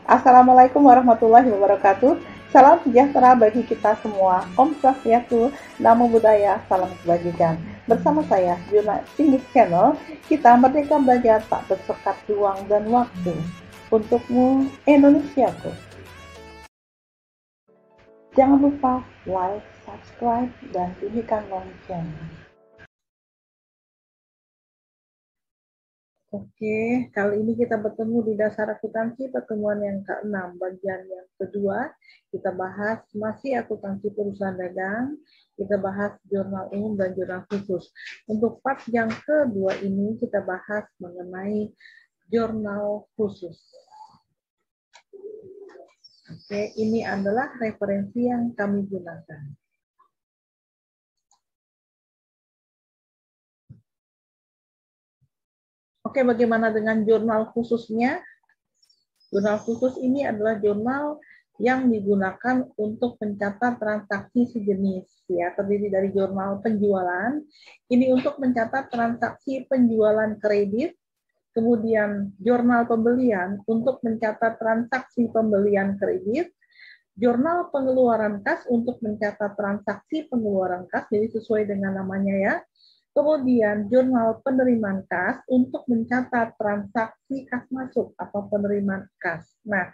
Assalamualaikum warahmatullahi wabarakatuh. Salam sejahtera bagi kita semua. Om Swastiastu, Namo Buddhaya, salam kebajikan. Bersama saya, Juna Singis Channel, kita merdeka belajar tak bersekat ruang dan waktu. Untukmu, Indonesiaku. Jangan lupa like, subscribe, dan bunyikan lonceng. Oke, kali ini kita bertemu di dasar akuntansi pertemuan yang ke-6, bagian yang kedua. Kita bahas masih akuntansi perusahaan dagang, kita bahas jurnal umum dan jurnal khusus. Untuk part yang kedua ini kita bahas mengenai jurnal khusus. Oke, ini adalah referensi yang kami gunakan. Oke, bagaimana dengan jurnal khususnya? Jurnal khusus ini adalah jurnal yang digunakan untuk mencatat transaksi sejenis, ya, terdiri dari jurnal penjualan. Ini untuk mencatat transaksi penjualan kredit, kemudian jurnal pembelian untuk mencatat transaksi pembelian kredit, jurnal pengeluaran kas untuk mencatat transaksi pengeluaran kas, jadi sesuai dengan namanya ya. Kemudian jurnal penerimaan kas untuk mencatat transaksi kas masuk atau penerimaan kas. Nah,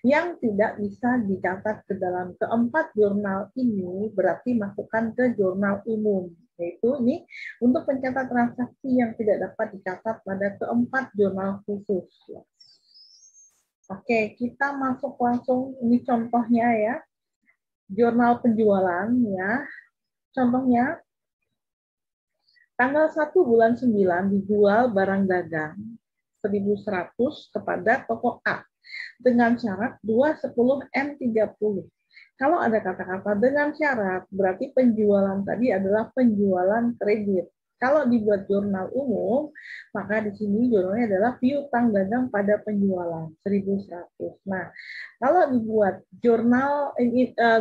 yang tidak bisa dicatat ke dalam keempat jurnal ini berarti masukkan ke jurnal umum. Yaitu ini untuk mencatat transaksi yang tidak dapat dicatat pada keempat jurnal khusus. Oke, kita masuk langsung, ini contohnya ya. Jurnal penjualan ya. Contohnya, tanggal 1 bulan 9 dijual barang dagang 1.100 kepada toko A dengan syarat 210 M30. Kalau ada kata-kata dengan syarat, berarti penjualan tadi adalah penjualan kredit. Kalau dibuat jurnal umum, maka di sini jurnalnya adalah piutang dagang pada penjualan 1.100. Nah, kalau dibuat jurnal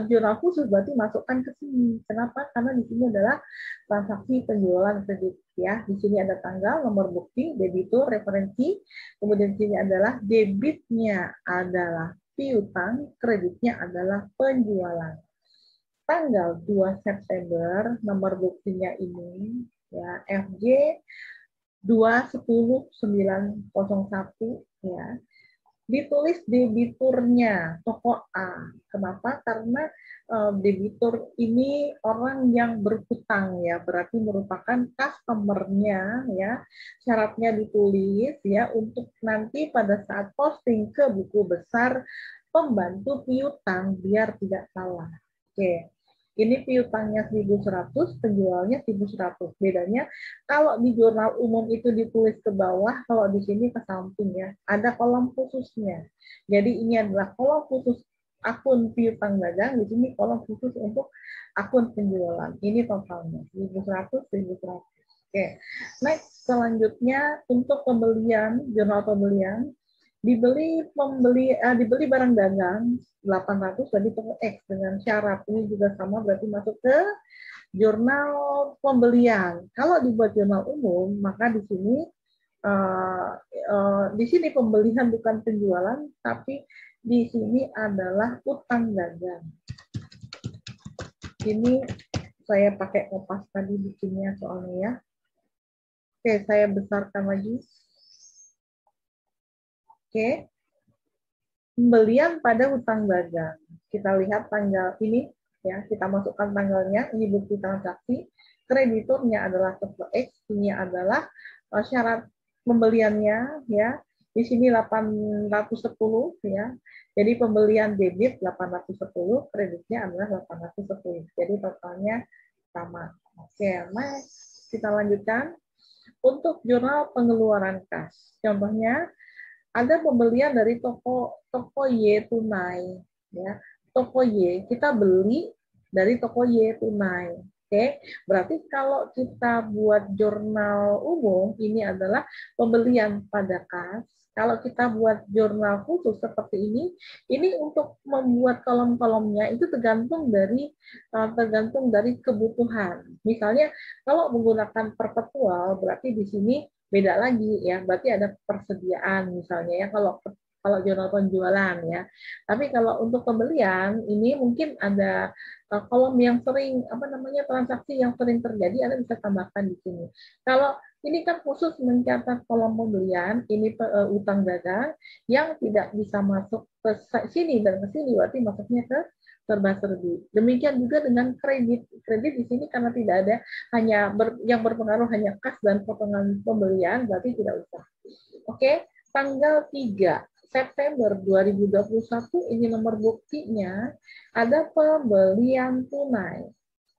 jurnal khusus berarti masukkan ke sini. Kenapa? Karena di sini adalah transaksi penjualan kredit ya. Di sini ada tanggal, nomor bukti, debitur, referensi. Kemudian di sini adalah debitnya adalah piutang, kreditnya adalah penjualan. Tanggal 2 September, nomor buktinya ini ya FJ 210901 ya. Ditulis debiturnya toko A. Kenapa? Karena debitur ini orang yang berhutang ya, berarti merupakan customer-nya ya. Syaratnya ditulis ya untuk nanti pada saat posting ke buku besar pembantu piutang biar tidak salah. Oke. Ini piutangnya 1.100, penjualnya 1.100. Bedanya kalau di jurnal umum itu ditulis ke bawah, kalau di sini ke samping ya. Ada kolom khususnya. Jadi ini adalah kolom khusus akun piutang dagang, di sini kolom khusus untuk akun penjualan. Ini totalnya 1.100, 1.100. Oke. Next, selanjutnya untuk pembelian, jurnal pembelian. Dibeli barang dagang 800 dari toko X dengan syarat ini juga sama berarti masuk ke jurnal pembelian. Kalau dibuat jurnal umum maka di sini pembelian bukan penjualan tapi di sini adalah utang dagang. Ini saya pakai kopas tadi bikinnya soalnya ya. Oke, saya besarkan lagi. Oke, pembelian pada hutang dagang. Kita lihat tanggal ini, ya kita masukkan tanggalnya. Ini bukti transaksi. Krediturnya adalah toko X. Ini adalah syarat pembeliannya, ya. Di sini 810, ya. Jadi pembelian debit 810, kreditnya adalah 810. Jadi totalnya sama. Oke, next kita lanjutkan. Untuk jurnal pengeluaran kas. Contohnya, ada pembelian dari toko Y tunai ya. Toko Y kita beli dari toko Y tunai. Oke, berarti kalau kita buat jurnal umum ini adalah pembelian pada kas. Kalau kita buat jurnal khusus seperti ini untuk membuat kolom-kolomnya itu tergantung dari kebutuhan. Misalnya kalau menggunakan perpetual berarti di sini beda lagi ya, berarti ada persediaan misalnya ya, kalau kalau jurnal penjualan ya. Tapi kalau untuk pembelian ini mungkin ada kolom yang sering apa namanya transaksi yang sering terjadi, Anda bisa tambahkan di sini. Kalau ini kan khusus mencatat kolom pembelian, ini utang dagang yang tidak bisa masuk ke sini dan ke sini, berarti masuknya ke serba-serbi. Demikian juga dengan kredit. Kredit di sini karena tidak ada yang berpengaruh hanya kas dan potongan pembelian, berarti tidak usah. Oke, tanggal 3 September 2021 ini nomor buktinya ada pembelian tunai.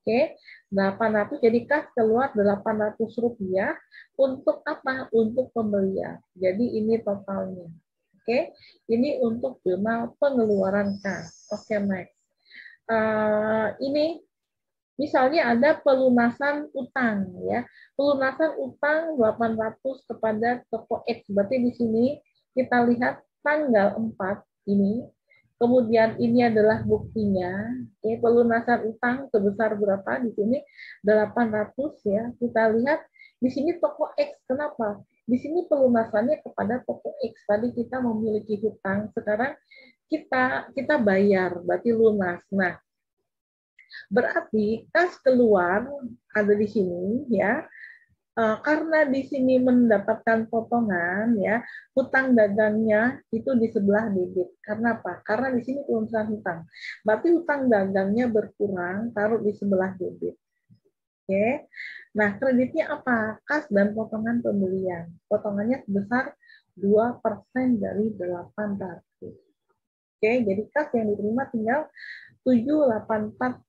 Oke, 800, jadi kas keluar 800 rupiah untuk apa? Untuk pembelian. Jadi ini totalnya. Oke, ini untuk jurnal pengeluaran kas. Oke, next. Ini misalnya ada pelunasan utang ya. Pelunasan utang 800 kepada toko X. Berarti di sini kita lihat tanggal 4 ini. Kemudian ini adalah buktinya. Oke, pelunasan utang sebesar berapa di sini? 800 ya. Kita lihat di sini toko X. Kenapa? Di sini pelunasannya kepada toko X. Tadi kita memiliki hutang, sekarang kita bayar, berarti lunas. Nah, berarti kas keluar ada di sini ya. Karena di sini mendapatkan potongan ya, hutang dagangnya itu di sebelah debit. Karena apa? Karena di sini pelunasan hutang. Berarti hutang dagangnya berkurang, taruh di sebelah debit. Oke. Nah, kreditnya apa? Kas dan potongan pembelian. Potongannya sebesar 2% dari 800. Oke, jadi kas yang diterima tinggal 784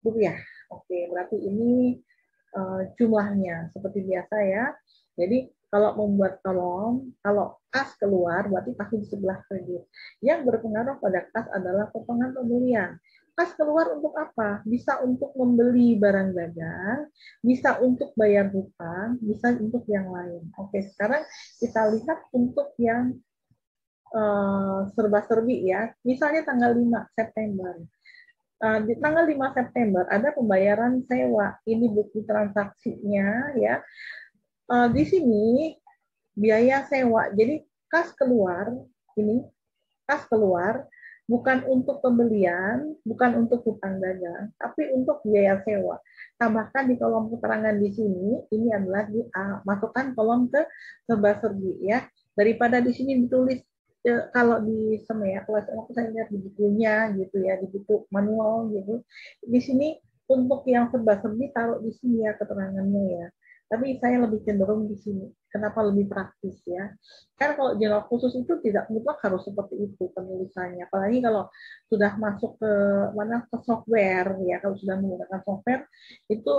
rupiah. Oke, berarti ini jumlahnya seperti biasa ya. Jadi kalau membuat kolom, kalau kas keluar berarti pasti di sebelah kredit. Yang berpengaruh pada kas adalah potongan pembelian. Kas keluar untuk apa? Bisa untuk membeli barang dagang, bisa untuk bayar hutang, bisa untuk yang lain. Oke, sekarang kita lihat untuk yang serba-serbi ya. Misalnya tanggal 5 September. Di tanggal 5 September ada pembayaran sewa. Ini bukti transaksinya ya. Di sini biaya sewa. Jadi kas keluar, ini kas keluar bukan untuk pembelian, bukan untuk hutang dagang, tapi untuk biaya sewa. Tambahkan di kolom keterangan di sini, ini adalah masukkan kolom ke serba-serbi ya. Daripada di sini ditulis kalau di ya, kalau saya lihat di bukunya gitu ya, di buku manual gitu. Di sini untuk yang serba-serbi taruh di sini ya keterangannya ya. Tapi saya lebih cenderung di sini. Kenapa lebih praktis ya? Kan kalau jurnal khusus itu tidak mutlak harus seperti itu penulisannya. Apalagi kalau sudah masuk ke mana ke software ya, kalau sudah menggunakan software itu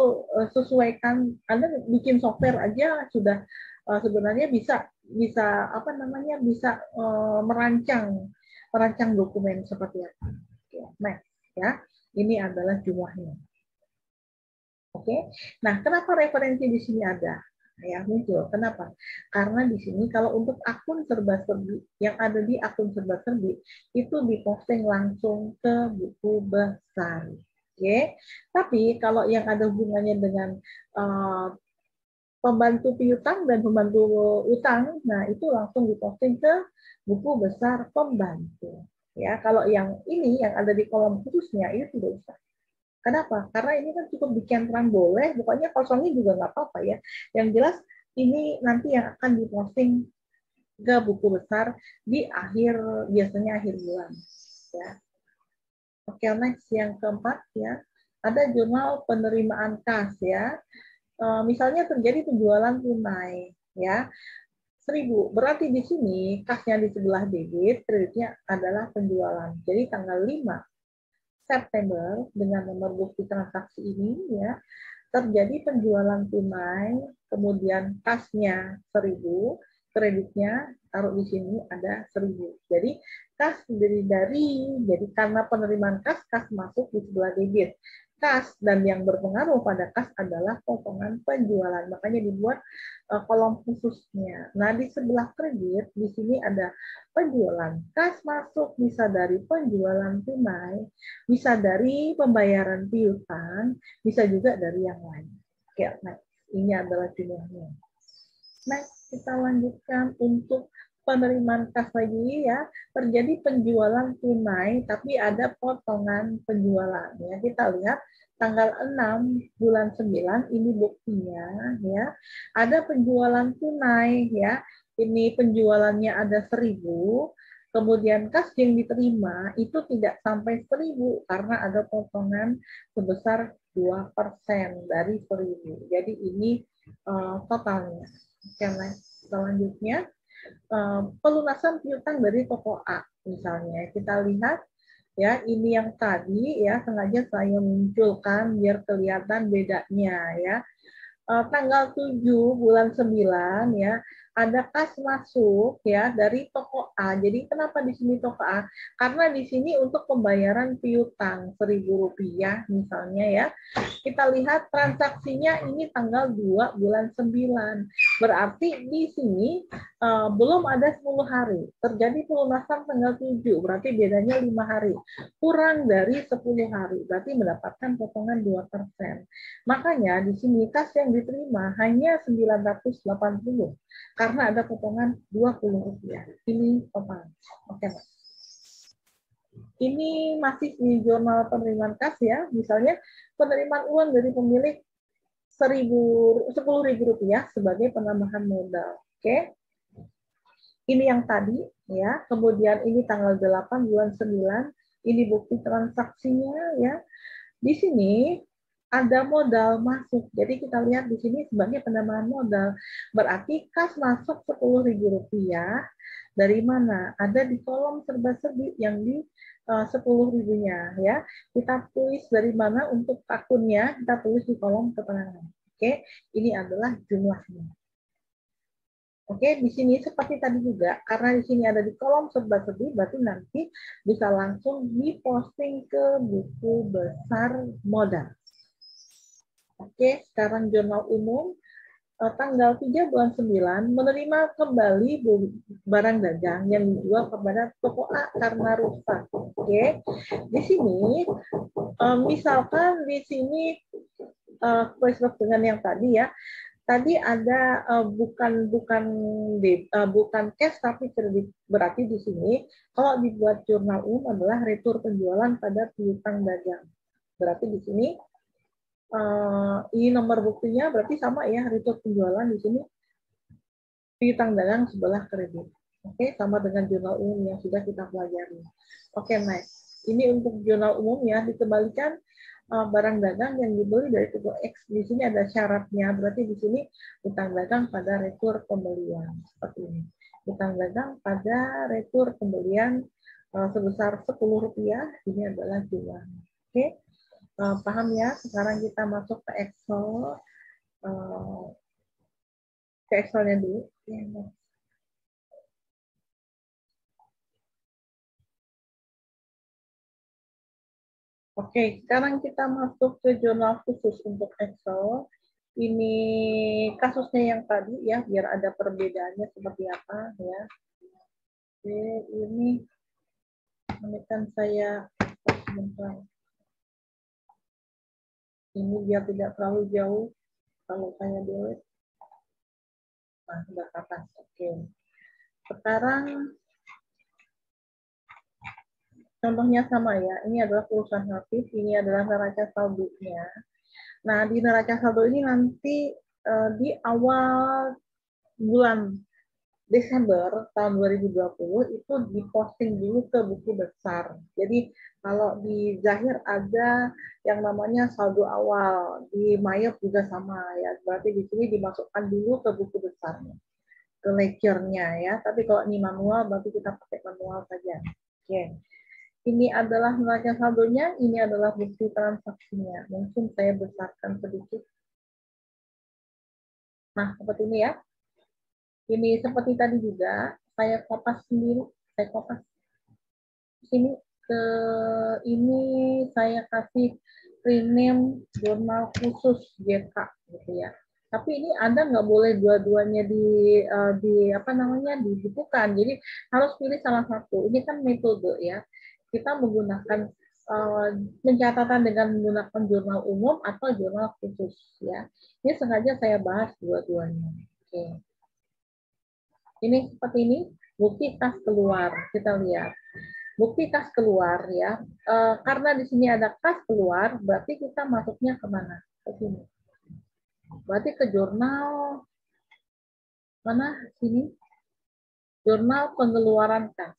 sesuaikan. Anda bikin software aja sudah sebenarnya bisa apa namanya bisa merancang dokumen seperti apa. Next ya, ini adalah jumlahnya. Oke, nah kenapa referensi di sini ada? Ya muncul. Kenapa? Karena di sini kalau untuk akun serba-serbi yang ada di akun serba-serbi itu diposting langsung ke buku besar. Oke, tapi kalau yang ada hubungannya dengan pembantu piutang dan pembantu utang, nah itu langsung diposting ke buku besar pembantu. Ya, kalau yang ini yang ada di kolom khususnya itu tidak usah. Kenapa? Karena ini kan cukup dicentang boleh, pokoknya kosongnya juga nggak apa-apa ya. Yang jelas ini nanti yang akan diposting ke buku besar di biasanya akhir bulan. Ya. Oke, next yang keempat ya, ada jurnal penerimaan kas ya. Misalnya terjadi penjualan tunai ya. 1.000. Berarti di sini kasnya di sebelah debit, kreditnya adalah penjualan. Jadi tanggal 5 September dengan nomor bukti transaksi ini ya terjadi penjualan tunai, kemudian kasnya 1.000, kreditnya taruh di sini ada 1.000. Jadi kas jadi karena penerimaan kas masuk di sebelah debit. Kas dan yang berpengaruh pada kas adalah potongan penjualan. Makanya dibuat kolom khususnya. Nah, di sebelah kredit di sini ada penjualan. Kas masuk bisa dari penjualan tunai, bisa dari pembayaran piutang, bisa juga dari yang lain. Oke, next. Ini adalah jumlahnya. Next, kita lanjutkan untuk penerimaan kas lagi ya, terjadi penjualan tunai tapi ada potongan penjualan ya. Kita lihat tanggal 6 bulan 9 ini buktinya ya. Ada penjualan tunai ya. Ini penjualannya ada 1.000, kemudian kas yang diterima itu tidak sampai 1.000 karena ada potongan sebesar 2% dari 1.000. Jadi ini totalnya. Oke, next. Selanjutnya pelunasan piutang dari toko A misalnya. Kita lihat ya, ini yang tadi ya sengaja saya munculkan biar kelihatan bedanya ya. Tanggal 7 bulan 9 ya, ada kas masuk ya dari toko A. Jadi kenapa di sini toko A? Karena di sini untuk pembayaran piutang Rp1.000 misalnya ya. Kita lihat transaksinya ini tanggal 2 bulan 9. Berarti di sini belum ada 10 hari. Terjadi pelunasan tanggal 7, berarti bedanya 5 hari. Kurang dari 10 hari, berarti mendapatkan potongan 2%. Makanya di sini kas yang diterima hanya 980 karena ada potongan Rp20. Ini total. Oke, Mas. Ini masih di jurnal penerimaan kas ya. Misalnya penerimaan uang dari pemilik Rp10.000 sebagai penambahan modal. Oke. Ini yang tadi ya. Kemudian ini tanggal 8 bulan 9. Ini bukti transaksinya ya. Di sini ada modal masuk. Jadi kita lihat di sini sebagai penambahan modal. Berarti kas masuk Rp10.000 dari mana? Ada di kolom serba-serbi yang di 10.000-nya ya. Kita tulis dari mana untuk akunnya, kita tulis di kolom keterangan. Oke, ini adalah jumlahnya. Oke, di sini seperti tadi juga, karena di sini ada di kolom serba-serbi, berarti nanti bisa langsung diposting ke buku besar modal. Oke, sekarang jurnal umum, tanggal 3 bulan 9, menerima kembali barang dagang yang dijual kepada toko A karena rusak. Oke, di sini, misalkan di sini, dengan yang tadi ya, tadi ada bukan cash tapi kredit. Berarti di sini kalau dibuat jurnal umum adalah retur penjualan pada piutang dagang. Berarti di sini ini nomor buktinya berarti sama ya, retur penjualan di sini piutang dagang sebelah kredit. Oke, sama dengan jurnal umum yang sudah kita pelajari. Oke, next. Ini untuk jurnal umum ya, dikembalikan barang dagang yang dibeli dari toko X. Di sini ada syaratnya, berarti di sini utang dagang pada retur pembelian seperti ini. Utang dagang pada retur pembelian sebesar Rp10, ini adalah jumlah. Oke, paham ya? Sekarang kita masuk ke Excel. Ke Excelnya dulu. Oke, sekarang kita masuk ke jurnal khusus untuk Excel. Ini kasusnya yang tadi ya, biar ada perbedaannya seperti apa ya. Oke, ini kan saya sebentar. Ini biar tidak terlalu jauh kalau saya delete. Nah, sudah ke atas. Oke. Sekarang contohnya sama ya. Ini adalah perusahaan aktif, ini adalah neraca saldonya. Nah, di neraca saldo ini nanti di awal bulan Desember tahun 2020 itu diposting dulu ke buku besar. Jadi kalau di Zahir ada yang namanya saldo awal, di Mayop juga sama ya. Berarti di sini dimasukkan dulu ke buku besarnya, ke ledgernya ya. Tapi kalau ini manual berarti kita pakai manual saja. Oke. Ini adalah neraca saldonya, ini adalah bukti transaksinya. Mungkin saya besarkan sedikit. Nah, seperti ini ya. Ini seperti tadi juga, saya kopas sendiri, saya kopas sini ke ini saya kasih rename jurnal khusus JK gitu ya. Tapi ini Anda nggak boleh dua-duanya di apa namanya dibukukan. Jadi harus pilih salah satu. Ini kan metode ya. Kita menggunakan pencatatan dengan menggunakan jurnal umum atau jurnal khusus ya. Ini sengaja saya bahas dua-duanya. Oke. Ini seperti ini. Bukti kas keluar, kita lihat. Bukti kas keluar ya. Karena di sini ada kas keluar, berarti kita masuknya kemana? Ke sini. Berarti ke jurnal mana? Sini. Jurnal pengeluaran kas.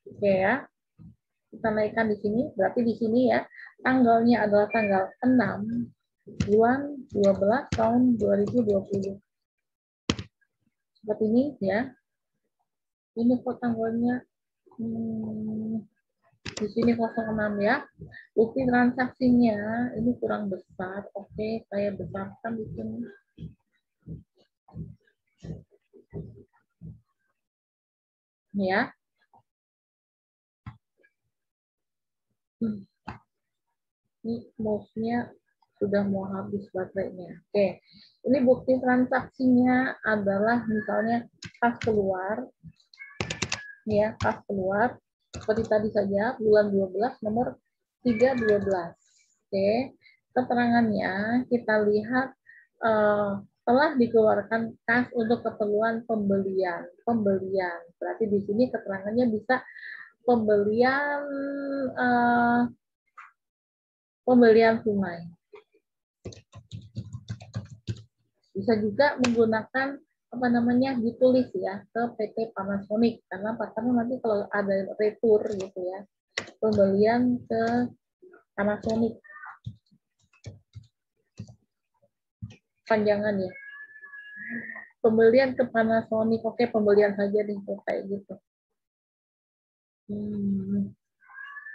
Oke ya. Kita naikkan di sini. Berarti di sini ya, tanggalnya adalah tanggal 6 bulan 12 tahun 2020. Seperti ini ya. Ini kok tanggalnya di sini 06 ya. Bukti transaksinya ini kurang besar. Oke, saya besarkan di sini. Ya. Ini mouse-nya sudah mau habis baterainya. Oke. Ini bukti transaksinya adalah misalnya kas keluar. Ya, kas keluar. Seperti tadi saja, bulan 12 nomor 312. Oke. Keterangannya kita lihat telah dikeluarkan kas untuk keperluan pembelian. Berarti di sini keterangannya bisa pembelian tunai. Bisa juga menggunakan ditulis ya ke PT Panasonic, karena nanti kalau ada retur gitu ya, pembelian ke Panasonic, panjangan ya, pembelian ke Panasonic. Oke, pembelian saja nih kayak gitu.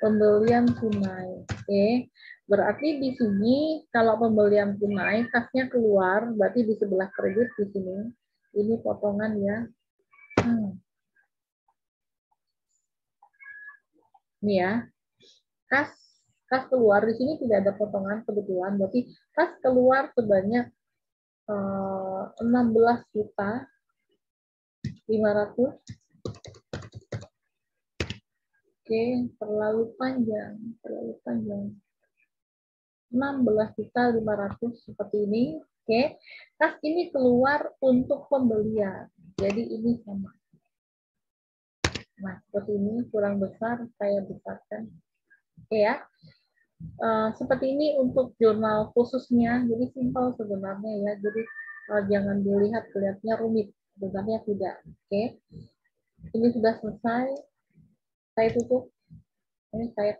Pembelian tunai. Oke. Berarti di sini kalau pembelian tunai kasnya keluar, berarti di sebelah kredit di sini ini potongan ya. Ini ya. Kas keluar di sini tidak ada potongan kebetulan, berarti kas keluar sebanyak 16.500. Oke, terlalu panjang. 16.500 seperti ini. Oke, kas ini keluar untuk pembelian. Jadi ini sama. Nah, seperti ini kurang besar, saya besarkan. Oke ya. Seperti ini untuk jurnal khususnya. Jadi simpel sebenarnya ya. Jadi jangan dilihat kelihatannya rumit. Sebenarnya tidak. Oke. Ini sudah selesai. Saya tutup. Ini saya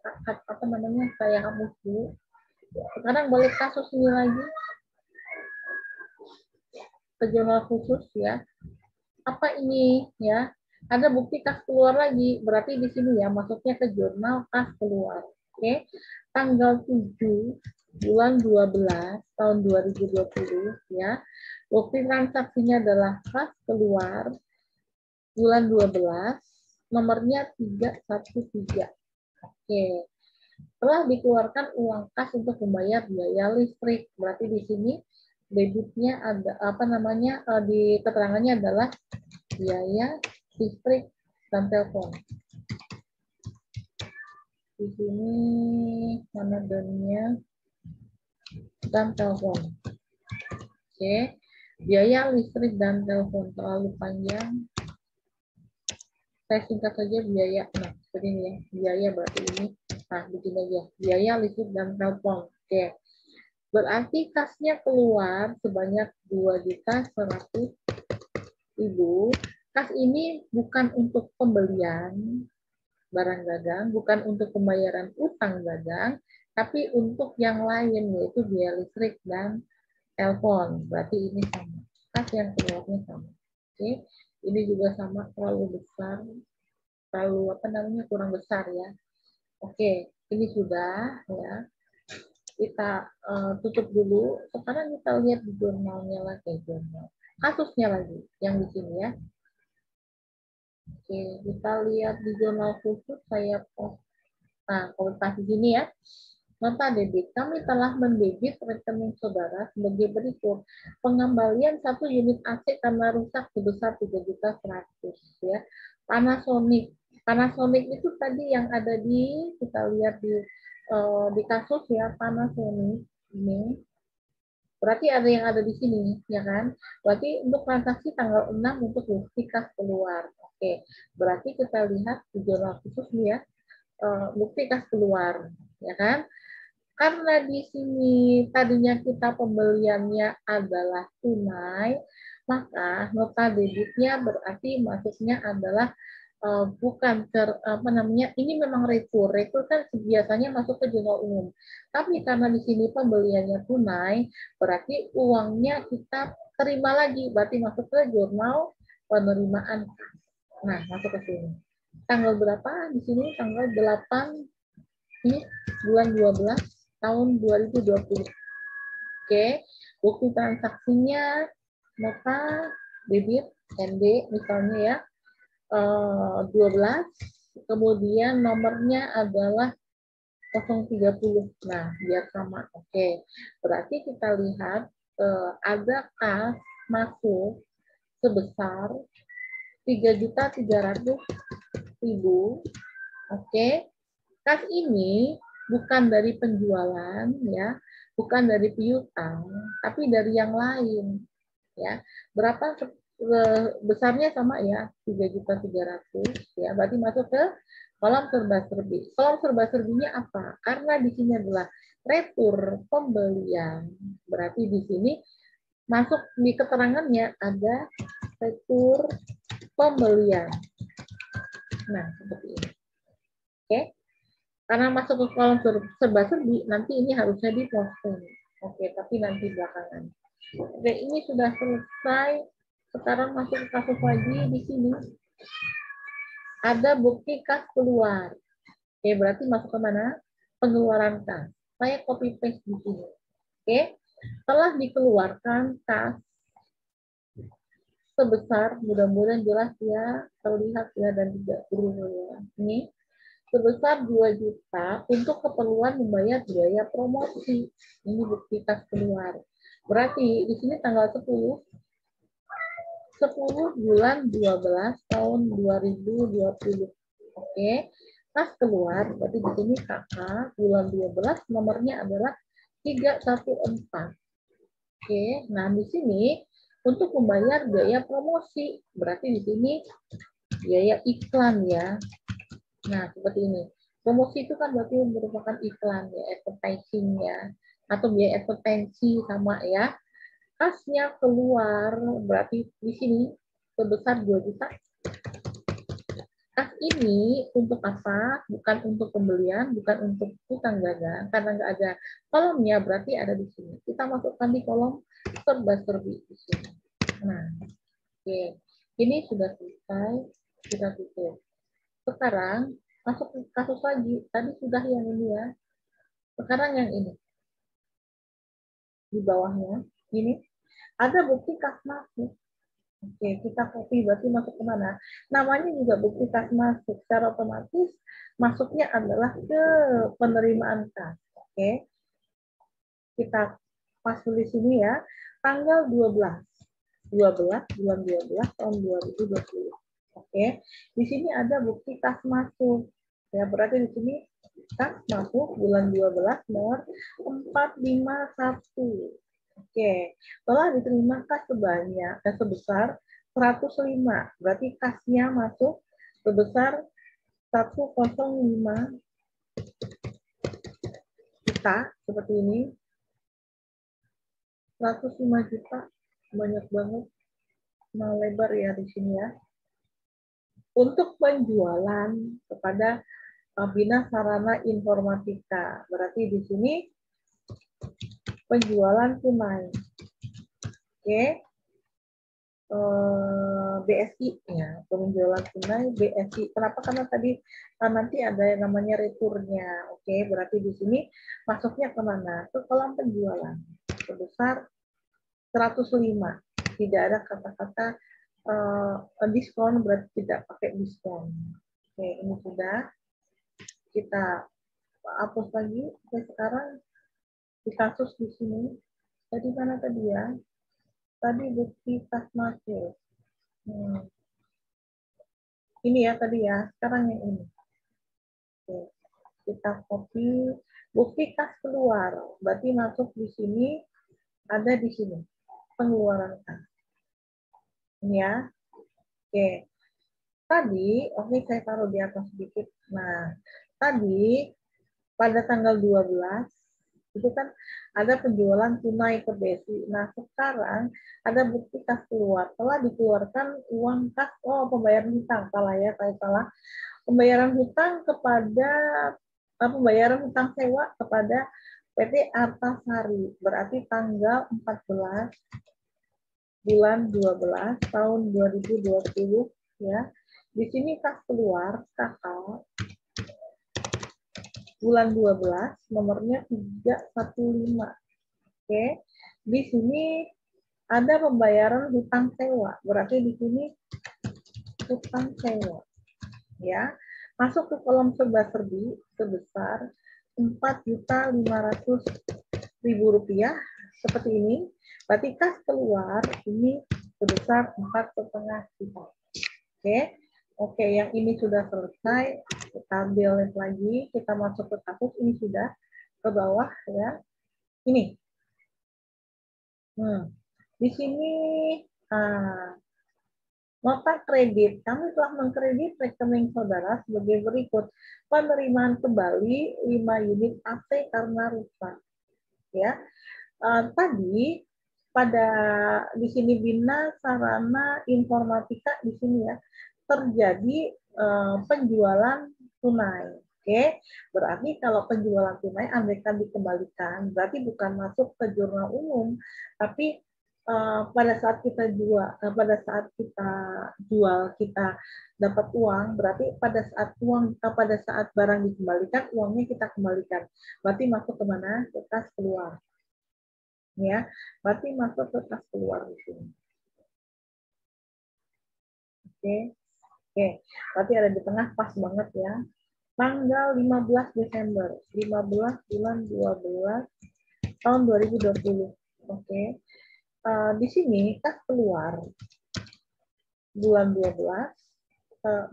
saya hapus dulu. Sekarang balik kasus ini lagi ke jurnal khusus ya. Apa ini ya? Ada bukti kas keluar lagi. Berarti di sini ya masuknya ke jurnal kas keluar. Oke. Tanggal 7 bulan 12 tahun 2020 ya. Bukti transaksinya adalah kas keluar bulan 12, nomornya 313. Oke. Telah dikeluarkan uang kas untuk membayar biaya listrik. Berarti di sini debitnya ada di keterangannya adalah biaya listrik dan telepon. Di sini mana dannya dan telepon. Oke, biaya listrik dan telepon terlalu panjang. Saya singkat saja biaya. Nah, seperti ini ya. Biaya berarti ini. Nah, begini aja. Biaya listrik dan telepon. Oke. Berarti kasnya keluar sebanyak 2.100.000. Kas ini bukan untuk pembelian barang dagang, bukan untuk pembayaran utang dagang, tapi untuk yang lain, yaitu biaya listrik dan telepon. Berarti ini sama. Kas yang keluarnya sama. Oke. Ini juga sama, terlalu besar. Kurang besar ya. Oke, ini sudah ya. Kita tutup dulu. Sekarang kita lihat di jurnalnya lagi, jurnal kasusnya lagi yang di sini ya. Oke, kita lihat di jurnal khusus saya post. Nah, kalau di sini ya. Nota debit, kami telah mendebit rekening saudara sebagai berikut. Pengembalian 1 unit AC karena rusak sebesar 3.100.000 ya. Panasonic itu tadi yang ada kita lihat di kasus ya, Panasonic ini Berarti ada yang ada di sini, ya kan? Berarti untuk transaksi tanggal 6 untuk bukti kas keluar. Oke, berarti kita lihat di jurnal khusus nih ya, bukti kas keluar, ya kan? Karena di sini tadinya kita pembeliannya adalah tunai, maka nota debitnya berarti maksudnya adalah bukan apa namanya, ini memang retur kan biasanya masuk ke jurnal umum. Tapi karena di sini pembeliannya tunai, berarti uangnya kita terima lagi, berarti masuk ke jurnal penerimaan. Nah, masuk ke sini. Tanggal berapa? Di sini tanggal 8 ini bulan 12 tahun 2020. Oke, bukti transaksinya nota debit ND misalnya ya, 12, kemudian nomornya adalah 030. Nah, biar sama. Oke, berarti kita lihat ada kas masuk sebesar 3.300.000. Oke, kas ini bukan dari penjualan ya, bukan dari piutang, tapi dari yang lain ya. Berapa besarnya sama ya, 3.300.000 ya. Berarti masuk ke kolom serba-serbi. Kolom serba-serbinya apa? Karena di sini adalah retur pembelian. Berarti di sini masuk di keterangannya ada retur pembelian. Nah, seperti ini. Oke. Karena masuk ke kolom serba-serbi, nanti ini harusnya di-posting. Oke, tapi nanti belakangan. Oke, ini sudah selesai. Sekarang masuk ke kasus lagi di sini. Ada bukti kas keluar. Oke, berarti masuk ke mana? Pengeluaran kas. Saya copy paste di sini. Oke, telah dikeluarkan kas sebesar, mudah-mudahan jelas ya, terlihat ya dan tidak berubah ya. Ini sebesar 2 juta untuk keperluan membayar biaya promosi. Ini bukti kas keluar. Berarti di sini tanggal 10 bulan 12 tahun 2020. Oke. Kas keluar, berarti di sini kakak bulan 12 nomornya adalah 314. Oke, nah di sini untuk membayar biaya promosi, berarti di sini biaya iklan ya. Nah, seperti ini. Promosi itu kan berarti merupakan iklan ya, advertising ya, atau biaya advertensi sama ya. Kasnya keluar berarti di sini sebesar 2 juta. Kas ini untuk apa? Bukan untuk pembelian, bukan untuk hutang dagang, karena nggak ada kolomnya, berarti ada di sini. Kita masukkan di kolom serba-serbi di sini. Nah, oke. Ini sudah selesai, kita tutup. Sekarang masuk ke kasus lagi. Tadi sudah yang ini ya. Sekarang yang ini. Di bawahnya. Ini. Ada bukti kas masuk. Oke, kita copy. Berarti masuk ke mana? Namanya juga bukti kas masuk. Secara otomatis masuknya adalah ke penerimaan kas. Oke. Kita pas tulis sini ya. Tanggal 12. 12 bulan 12 tahun 2020. Oke. Di sini ada bukti kas masuk. Ya, berarti di sini kas masuk bulan 12 nomor 451. Oke. Telah diterima kas sebanyak sebesar 105. Berarti kasnya masuk sebesar 105 juta seperti ini. 105 juta banyak banget. Nah, lebar ya di sini ya. Untuk penjualan kepada Bina Sarana Informatika. Berarti di sini penjualan tunai. Oke. BSI ya, penjualan tunai BSI. Kenapa? Karena tadi nanti ada yang namanya returnya. Oke, berarti di sini masuknya kemana? Ke kolom penjualan sebesar 105. Tidak ada kata-kata diskon, berarti tidak pakai diskon. Oke, ini sudah. Kita hapus lagi. Oke, sekarang di kasus di sini. Tadi mana tadi ya? Tadi bukti kas masuk. Ini ya tadi ya. Sekarang yang ini. Oke. Kita copy bukti kas keluar. Berarti masuk di sini ada di sini pengeluaran kas. Ini ya. Oke. Tadi, oke saya taruh di atas sedikit. Nah, tadi pada tanggal 12 itu kan ada penjualan tunai ke Besi. Nah, sekarang ada bukti kas keluar. Telah dikeluarkan uang kas, pembayaran hutang. Salah ya, saya salah. Pembayaran hutang kepada pembayaran hutang sewa kepada PT Artasari. Berarti tanggal 14 bulan 12 tahun 2020 ya. Di sini kas keluar kakak bulan 12 nomornya 315. Oke. Di sini ada pembayaran hutang sewa. Berarti di sini hutang sewa. Ya. Masuk ke kolom serba-serbi sebesar Rp4.500.000 seperti ini. Berarti kas keluar ini sebesar 4,5 juta. Oke. Oke, yang ini sudah selesai. Kita delete lagi, kita masuk ke kasus ini sudah ke bawah ya. Ini. Di sini nota kredit. Kami telah mengkredit rekening saudara sebagai berikut. Penerimaan kembali 5 unit AC karena rusak. Ya. Tadi pada di sini Bina Sarana Informatika di sini ya terjadi penjualan tunai. Oke, berarti kalau penjualan tunai andaikan dikembalikan, berarti bukan masuk ke jurnal umum, tapi pada saat kita jual kita dapat uang, berarti pada saat barang dikembalikan uangnya kita kembalikan, berarti masuk ke mana? Ke kas keluar. Ya, berarti masuk ke kas keluar di sini. Oke. Oke, berarti ada di tengah pas banget ya. Tanggal 15 Desember, 15 bulan 12 tahun 2020. Oke. Di sini kas keluar bulan 12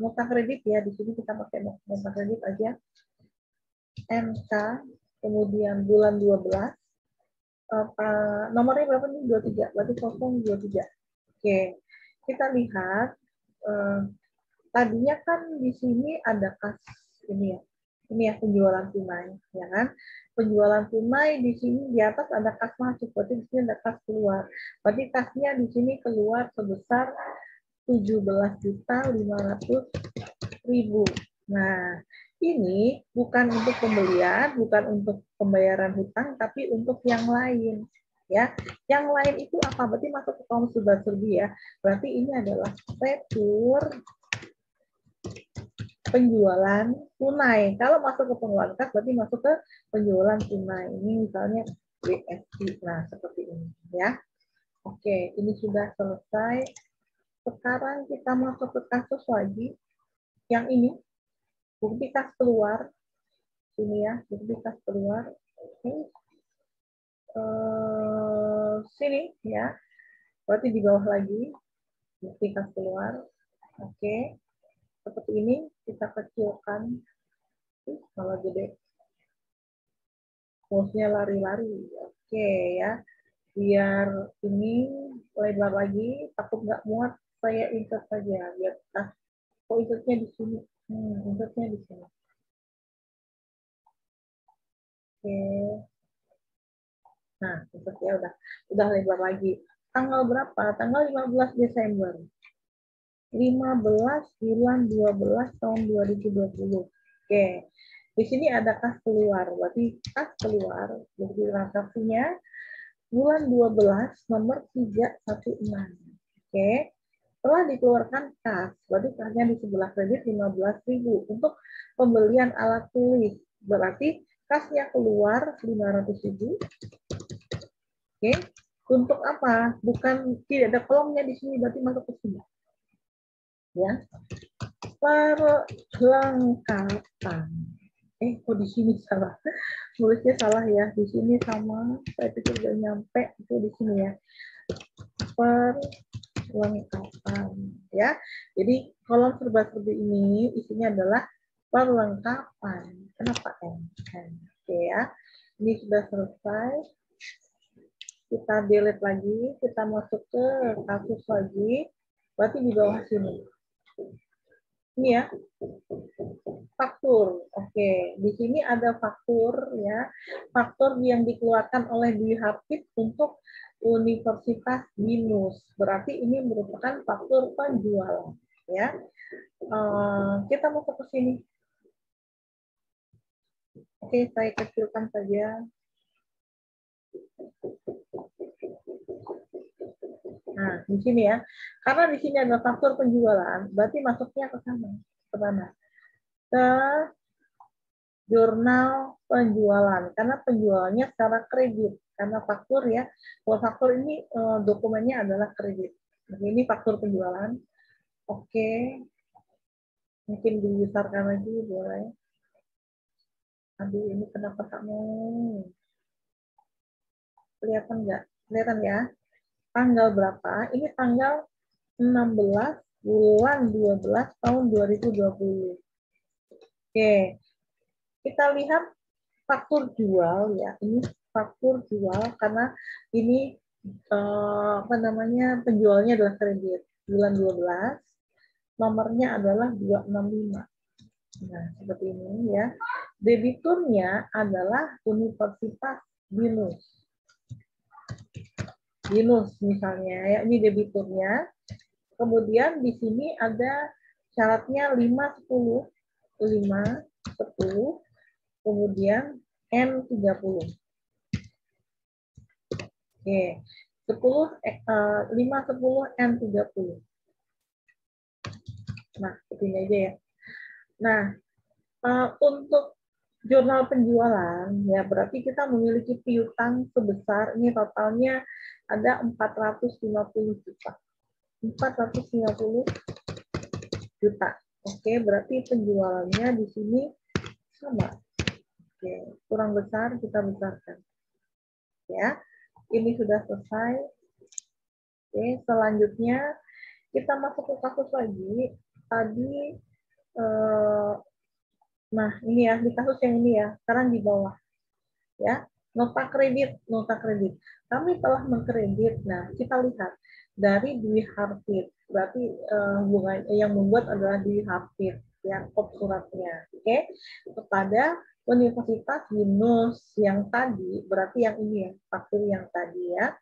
nota kredit ya, di sini kita pakai nota kredit aja. NK kemudian bulan 12 nomornya berapa nih? 23, berarti 023. Oke. Kita lihat tadinya kan di sini ada kas ini ya. Ini ya penjualan tunai, ya kan? Penjualan tunai di sini di atas ada kas masuk, berarti di sini ada kas keluar. Berarti kasnya di sini keluar sebesar 17.500.000. Nah, ini bukan untuk pembelian, bukan untuk pembayaran hutang, tapi untuk yang lain. Ya, yang lain itu apa? Berarti masuk ke kolom serba-serbi ya. Berarti ini adalah retur penjualan tunai. Kalau masuk ke pengeluaran kas, berarti masuk ke penjualan tunai. Ini misalnya BSI. Nah, seperti ini ya. Oke, ini sudah selesai. Sekarang kita masuk ke kasus lagi. Yang ini, bukti kas keluar. Sini ya, bukti kas keluar. Oke. Sini ya. Berarti di bawah lagi. Bukti kas keluar. Oke. Seperti ini, kita kecilkan. Kalau gede. Mouse-nya lari-lari. Oke ya. Biar ini lebar lagi. Takut nggak muat, saya insert saja. Biar insertnya di sini. Insertnya di sini. Oke. Nah, insertnya udah lebar lagi. Tanggal berapa? Tanggal 15 Desember. 15 bulan 12 tahun 2020. Oke. Di sini ada kas keluar. Berarti kas keluar, bukti transaksinya bulan 12 nomor 316. Oke. Telah dikeluarkan kas. Berarti kasnya di sebelah kredit 15.000 untuk pembelian alat tulis. Berarti kasnya keluar 500.000. Oke. Untuk apa? Bukan tidak ada kolomnya di sini, berarti masuk ke sini. Ya. Perlengkapan. Kok di sini salah? Nulisnya salah ya. Di sini sama. Saya pikir udah nyampe itu di sini ya. Perlengkapan. Ya. Jadi kolom serba-serbi ini isinya adalah perlengkapan. Kenapa N? Oke ya. Ini sudah selesai. Kita delete lagi, kita masuk ke kasus lagi, berarti di bawah sini. Ini ya, faktur. Oke, di sini ada faktur ya. Faktur yang dikeluarkan oleh Dwi Hafid untuk Universitas BINUS. Berarti ini merupakan faktur penjualan ya. Kita masuk ke sini. Oke, saya kecilkan saja. Nah, di sini ya. Karena di sini ada faktur penjualan, berarti masuknya ke sana. Ke mana? Ke jurnal penjualan. Karena penjualannya secara kredit. Karena faktur ya. Kalau faktur ini dokumennya adalah kredit. Jadi ini faktur penjualan. Oke. Mungkin dibesarkan lagi, boleh. Aduh, ini kenapa kamu? Kelihatan nggak? Kelihatan ya? Tanggal berapa? Ini tanggal 16 bulan 12 tahun 2020. Oke, kita lihat faktur jual ya. Ini faktur jual karena ini apa namanya, penjualnya adalah kredit bulan 12, nomornya adalah 265. Nah, seperti ini ya. Debiturnya adalah Universitas BINUS. BINUS misalnya ya, ini debiturnya. Kemudian di sini ada syaratnya 5, 10, 5, 10, kemudian N30. Oke, 10, 5, 10, N30. Nah, begini aja ya. Nah, untuk jurnal penjualan, ya berarti kita memiliki piutang sebesar, ini totalnya ada 450 juta. 450 juta. Oke, berarti penjualannya di sini sama. Oke, kurang besar kita besarkan. Ya, ini sudah selesai. Oke, selanjutnya kita masuk ke kasus lagi. Tadi, nah ini ya, di kasus yang ini ya, sekarang di bawah. Ya, nota kredit, nota kredit. Kami telah mengkredit. Nah, kita lihat dari Dwi Hafid. Berarti hubungan yang membuat adalah Dwi Hafid, ya, kop suratnya. Oke, kepada Universitas BINUS yang tadi, berarti yang ini ya, faktur yang tadi ya.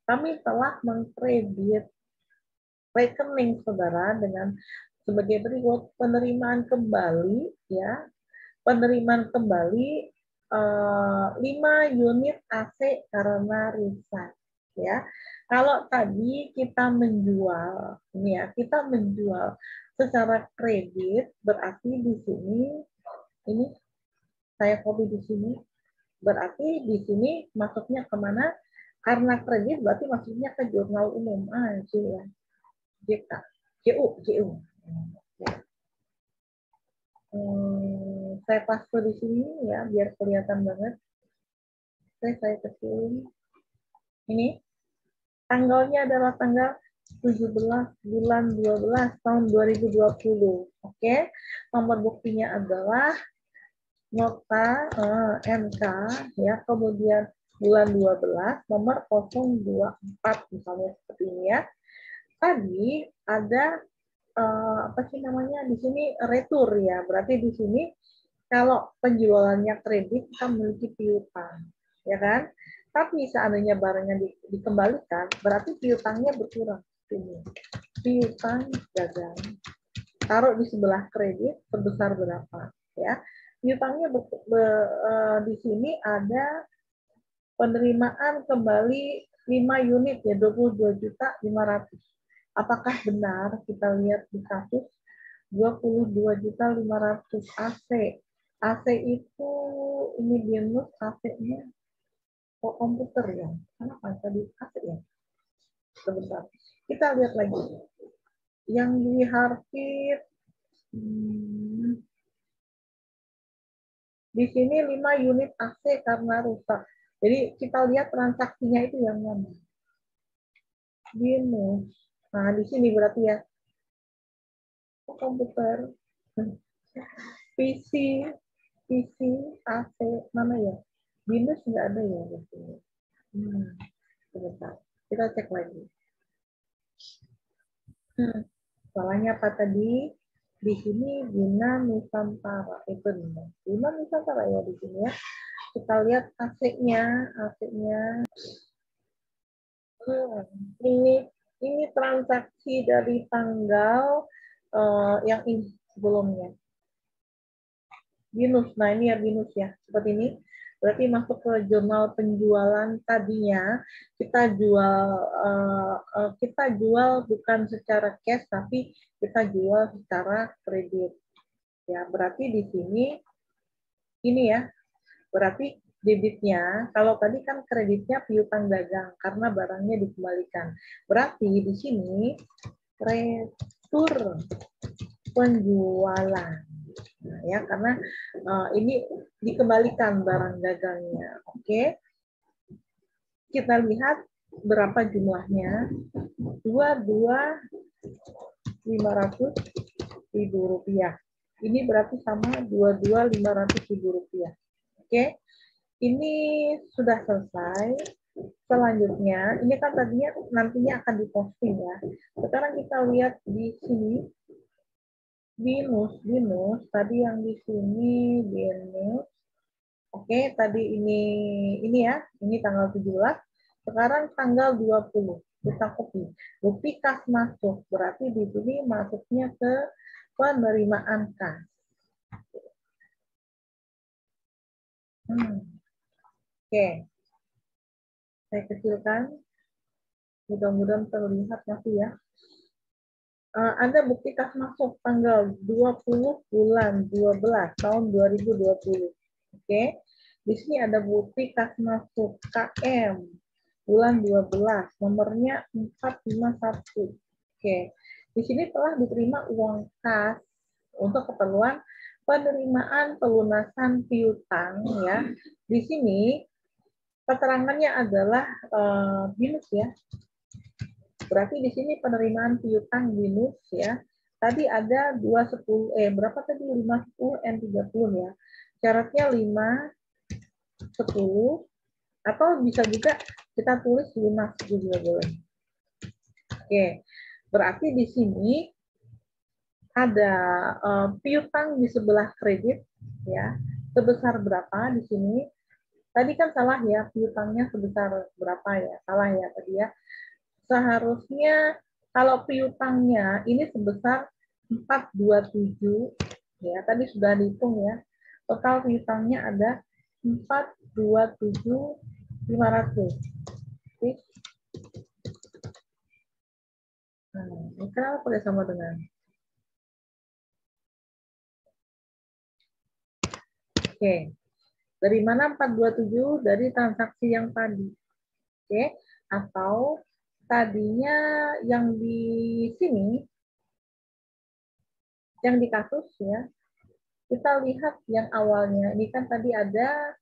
Kami telah mengkredit rekening saudara dengan sebagai berikut: penerimaan kembali ya, penerimaan kembali 5 unit AC karena rusak ya. Kalau tadi kita menjual ini ya, kita menjual secara kredit, berarti di sini ini saya copy di sini, berarti di sini masuknya kemana? Karena kredit berarti masuknya ke jurnal umum aja ya. JK, JU. Saya paste di sini ya biar kelihatan banget. Oke, saya kecilin. Ini tanggalnya adalah tanggal 17 bulan 12 tahun 2020. Oke, nomor buktinya adalah nota NK ya, kemudian bulan 12 nomor 024 misalnya seperti ini ya. Tadi ada apa sih namanya di sini, retur ya. Berarti di sini kalau penjualannya kredit kita memiliki piutang, ya kan? Tapi seandainya barangnya dikembalikan, berarti piutangnya berkurang. Ini piutang dagang. Taruh di sebelah kredit sebesar berapa, ya? Piutangnya di sini ada penerimaan kembali 5 unit ya, 22.500.000. Apakah benar? Kita lihat di kasus 22.500.000 AC. AC itu ini BINUS AC-nya kok komputer ya? Kenapa tadi AC ya? Sebentar. Kita lihat lagi. Yang di Hafid di sini 5 unit AC karena rusak. Jadi kita lihat transaksinya itu yang mana? BINUS. Nah, di sini berarti ya. Komputer. PC, AC, mana ya? BINUS nggak ada ya. Sebentar, kita cek lagi. Salahnya apa tadi? Di sini Bina Nusantara. Benar. Bina Nusantara ya di sini ya. Kita lihat AC-nya, AC-nya. Ini transaksi dari tanggal yang ini sebelumnya. Binus. Nah, ini ya Binus ya. Seperti ini. Berarti masuk ke jurnal penjualan tadinya kita jual bukan secara cash tapi kita jual secara kredit. Ya, berarti di sini ini ya. Berarti debitnya, kalau tadi kan kreditnya piutang dagang karena barangnya dikembalikan. Berarti di sini retur penjualan. Nah, ya karena ini dikembalikan barang dagangnya. Oke. Kita lihat berapa jumlahnya. 22.500.000 rupiah. Ini berarti sama 22.500.000 rupiah. Oke. Ini sudah selesai. Selanjutnya, ini kan tadinya nantinya akan diposting ya. Sekarang kita lihat di sini binus tadi yang di sini binus. Oke, tadi ini ya, ini tanggal 17. Sekarang tanggal 20. Kita copy. Bukti kas masuk, berarti di sini masuknya ke penerimaan kas. Oke. Saya kecilkan. Mudah-mudahan terlihat nanti ya. Ada bukti kas masuk tanggal 20 bulan 12 tahun 2020. Oke. Di sini ada bukti kas masuk KM bulan 12, nomornya 451. Oke. Di sini telah diterima uang kas untuk keperluan penerimaan pelunasan piutang ya. Di sini keterangannya adalah binus ya. Berarti di sini penerimaan piutang binus ya. Tadi ada 210 berapa tadi 510 N30 ya. Syaratnya 510 atau bisa juga kita tulis lunas juga boleh. Oke. Berarti di sini ada piutang di sebelah kredit ya. Sebesar berapa di sini? Tadi kan salah ya, piutangnya sebesar berapa ya? Salah ya tadi ya. Seharusnya kalau piutangnya ini sebesar 427 ya, tadi sudah dihitung ya. Total piutangnya ada 427.500. Nah, ini kenapa pakai sama dengan? Oke. Dari mana 427? Dari transaksi yang tadi. Oke. Atau tadinya yang di sini, yang di kasus ya, kita lihat yang awalnya. Ini kan tadi ada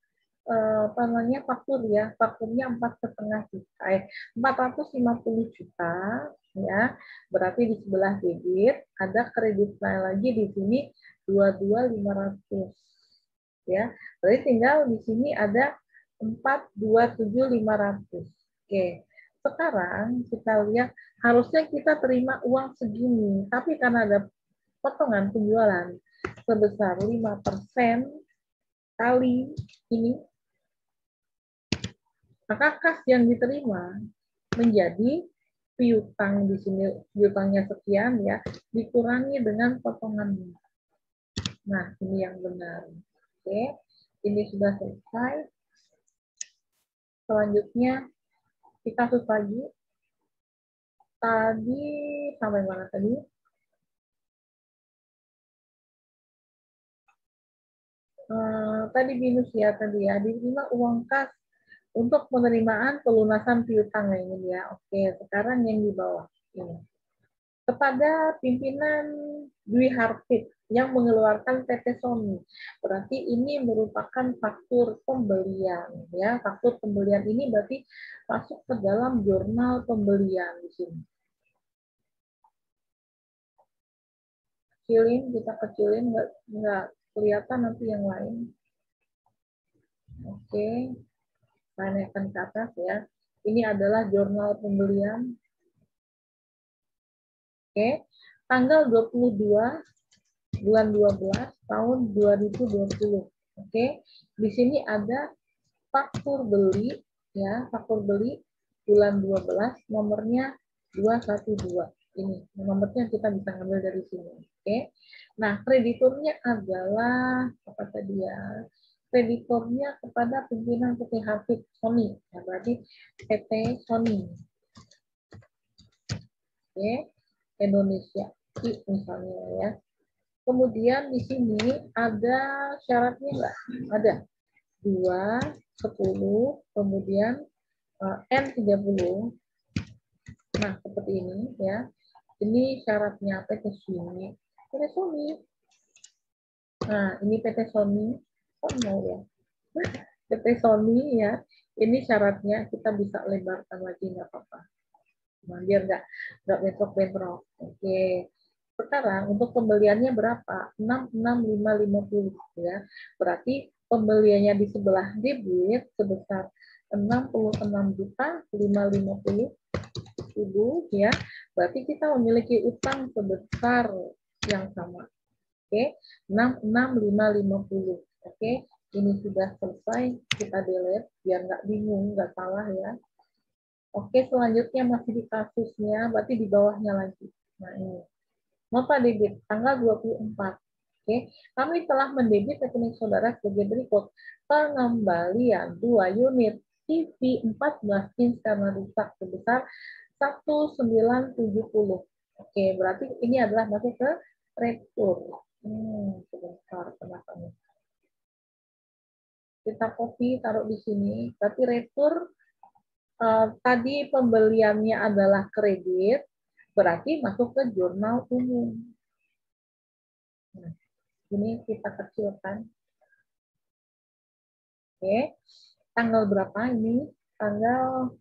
apa namanya faktur ya, fakturnya 450 juta ya, berarti di sebelah debit ada kredit lagi di sini 22.500 ya, berarti tinggal di sini ada 427.500. Oke, sekarang kita lihat harusnya kita terima uang segini, tapi karena ada potongan penjualan sebesar 5% kali ini, maka kas yang diterima menjadi piutang di sini, piutangnya sekian ya, dikurangi dengan potongannya. Nah, ini yang benar. Oke, ini sudah selesai. Selanjutnya kita kasus lagi. Tadi sampai mana tadi? Tadi binus ya tadi ya, diterima uang kas untuk penerimaan pelunasan piutang ini ya. Oke, sekarang yang di bawah ini. Kepada pimpinan Dwi Hartip yang mengeluarkan PT Sony. Berarti ini merupakan faktur pembelian ya. Faktur pembelian ini berarti masuk ke dalam jurnal pembelian di sini. Kecilin, kita kecilin nggak kelihatan nanti yang lain. Oke. Naikkan ke atas ya. Ini adalah jurnal pembelian. Oke, tanggal 22 bulan 12 tahun 2020. Oke, di sini ada faktur beli, ya, faktur beli bulan 12, nomornya 212. Ini nomornya kita bisa ambil dari sini. Oke. Nah, krediturnya adalah apa tadi ya? Krediturnya kepada pimpinan PT Hafid Sony, ya, berarti PT Sony. Oke, Indonesia misalnya ya. Kemudian di sini ada syaratnya enggak? Ada. 2, 10, kemudian N30. Nah, seperti ini ya. Ini syaratnya PT Sony. PT Sony. Nah, ini PT Sony. Oh, mau ya. PT Sony ya. Ini syaratnya kita bisa lebarkan lagi nggak apa-apa. Nah, biar nggak bentrok-bentrok. Oke. Sekarang untuk pembeliannya berapa? 66550 ya. Berarti pembeliannya di sebelah debit sebesar 66.550.000 ya. Berarti kita memiliki utang sebesar yang sama. Oke, 66550. Oke, ini sudah selesai, kita delete biar nggak bingung, nggak salah ya. Oke, selanjutnya masih di kasusnya, berarti di bawahnya lagi. Nah, ini. Nota debit tanggal 24. Oke, kami telah mendebit rekening saudara sebagai berikut. Pengembalian 2 unit TV 14 inch karena rusak sebesar 1970. Oke, berarti ini adalah masuk ke retur. Sebentar, kenapa nih? Kita copy, taruh di sini. Berarti retur tadi pembeliannya adalah kredit, berarti masuk ke jurnal umum. Nah, ini kita kecilkan. Oke, tanggal berapa ini? Tanggal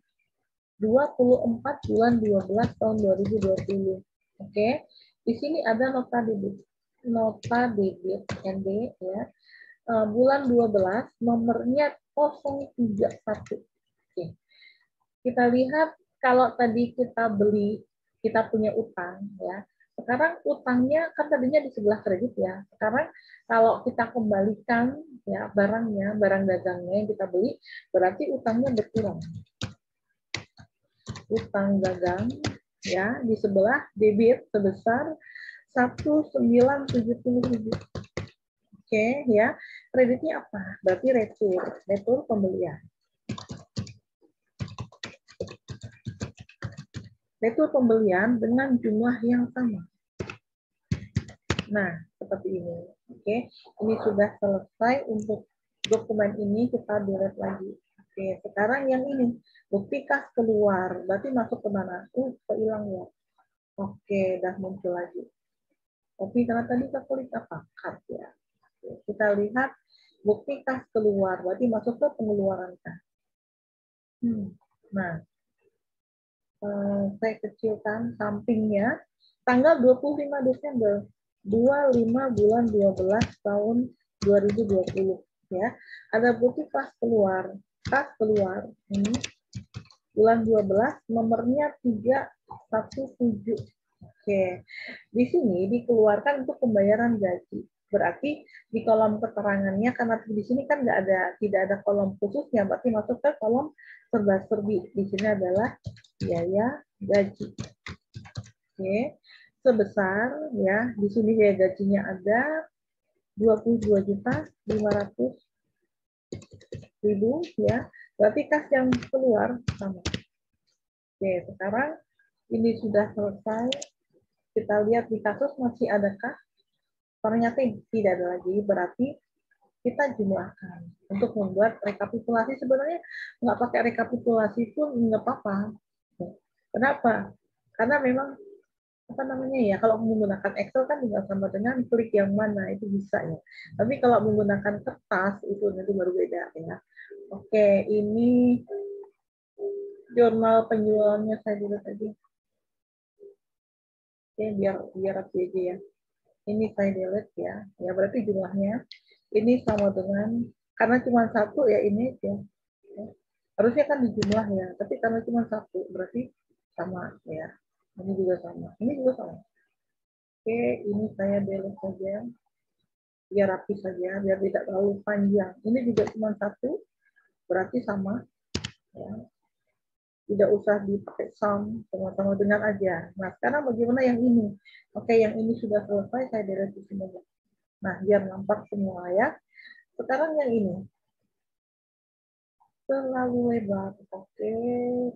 24 bulan 12 tahun 2020. Oke, di sini ada nota debit ND ya. Bulan 12 nomornya 031. Oke. Kita lihat kalau tadi kita beli, kita punya utang ya. Sekarang utangnya kan tadinya di sebelah kredit ya. Sekarang kalau kita kembalikan ya barangnya, barang dagangnya yang kita beli, berarti utangnya berkurang. Utang dagang ya di sebelah debit sebesar 1970.000. Oke ya. Kreditnya apa? Berarti retur pembelian. Retur pembelian dengan jumlah yang sama. Nah, seperti ini. Oke, ini sudah selesai untuk dokumen ini, kita delete lagi. Oke, sekarang yang ini, bukti kas keluar. Berarti masuk ke mana? Kehilang ya. Oke, udah muncul lagi. Oke, karena tadi kita klik apa? Kas ya. Oke, kita lihat bukti kas keluar. Berarti masuk ke pengeluaran kas. Nah, saya kecilkan sampingnya. Tanggal 25 Desember 25 bulan 12 tahun 2020 ya. Ada bukti kas keluar ini bulan 12 nomornya 317. Oke. Di sini dikeluarkan untuk pembayaran gaji. Berarti di kolom keterangannya karena di sini kan tidak ada kolom khususnya, berarti masuk ke kolom serba-serbi. Di sini adalah biaya gaji. Oke. Sebesar ya, di sini biaya gajinya ada 22.500.000 ya. Berarti kas yang keluar sama. Oke, sekarang ini sudah selesai. Kita lihat di kasus masih adakah? Ternyata tidak ada lagi, berarti kita jumlahkan untuk membuat rekapitulasi. Sebenarnya nggak pakai rekapitulasi pun nggak apa-apa. Kenapa? Karena memang apa namanya ya, kalau menggunakan Excel kan tinggal sama dengan klik yang mana itu bisa ya. Tapi kalau menggunakan kertas itu nanti baru beda ya. Oke, ini jurnal penjualannya saya dulu tadi. Oke, biar rapi aja ya. Ini saya delete ya. Ya berarti jumlahnya ini sama dengan, karena cuma satu ya ini ya. Harusnya kan dijumlah ya, tapi karena cuma satu, berarti sama ya. Ini juga sama. Ini juga sama. Oke, ini saya delete saja. Biar rapi saja, biar tidak terlalu panjang. Ini juga cuma satu, berarti sama. Ya. Tidak usah dipakai sum, sama-sama dengan aja. Nah, sekarang bagaimana yang ini? Oke, yang ini sudah selesai, saya delete di sini. Nah, biar nampak semua ya. Sekarang yang ini. Terlalu lebar. Oke,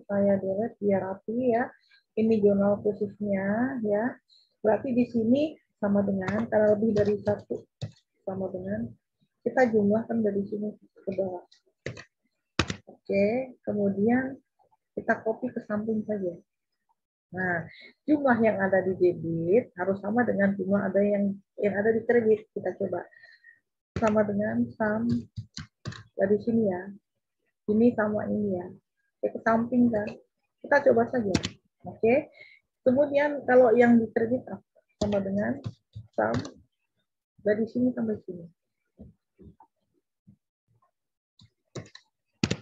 saya delete biar rapi ya. Ini jurnal khususnya ya. Berarti di sini sama dengan, karena lebih dari satu, sama dengan, kita jumlahkan dari sini ke bawah. Oke, kemudian kita copy ke samping saja. Nah, jumlah yang ada di debit harus sama dengan jumlah ada yang ada di kredit. Kita coba sama dengan sum dari sini ya. Ini sama ini ya. Ke samping kan. Kita coba saja. Oke. Kemudian kalau yang di kredit sama dengan sum dari sini sampai sini.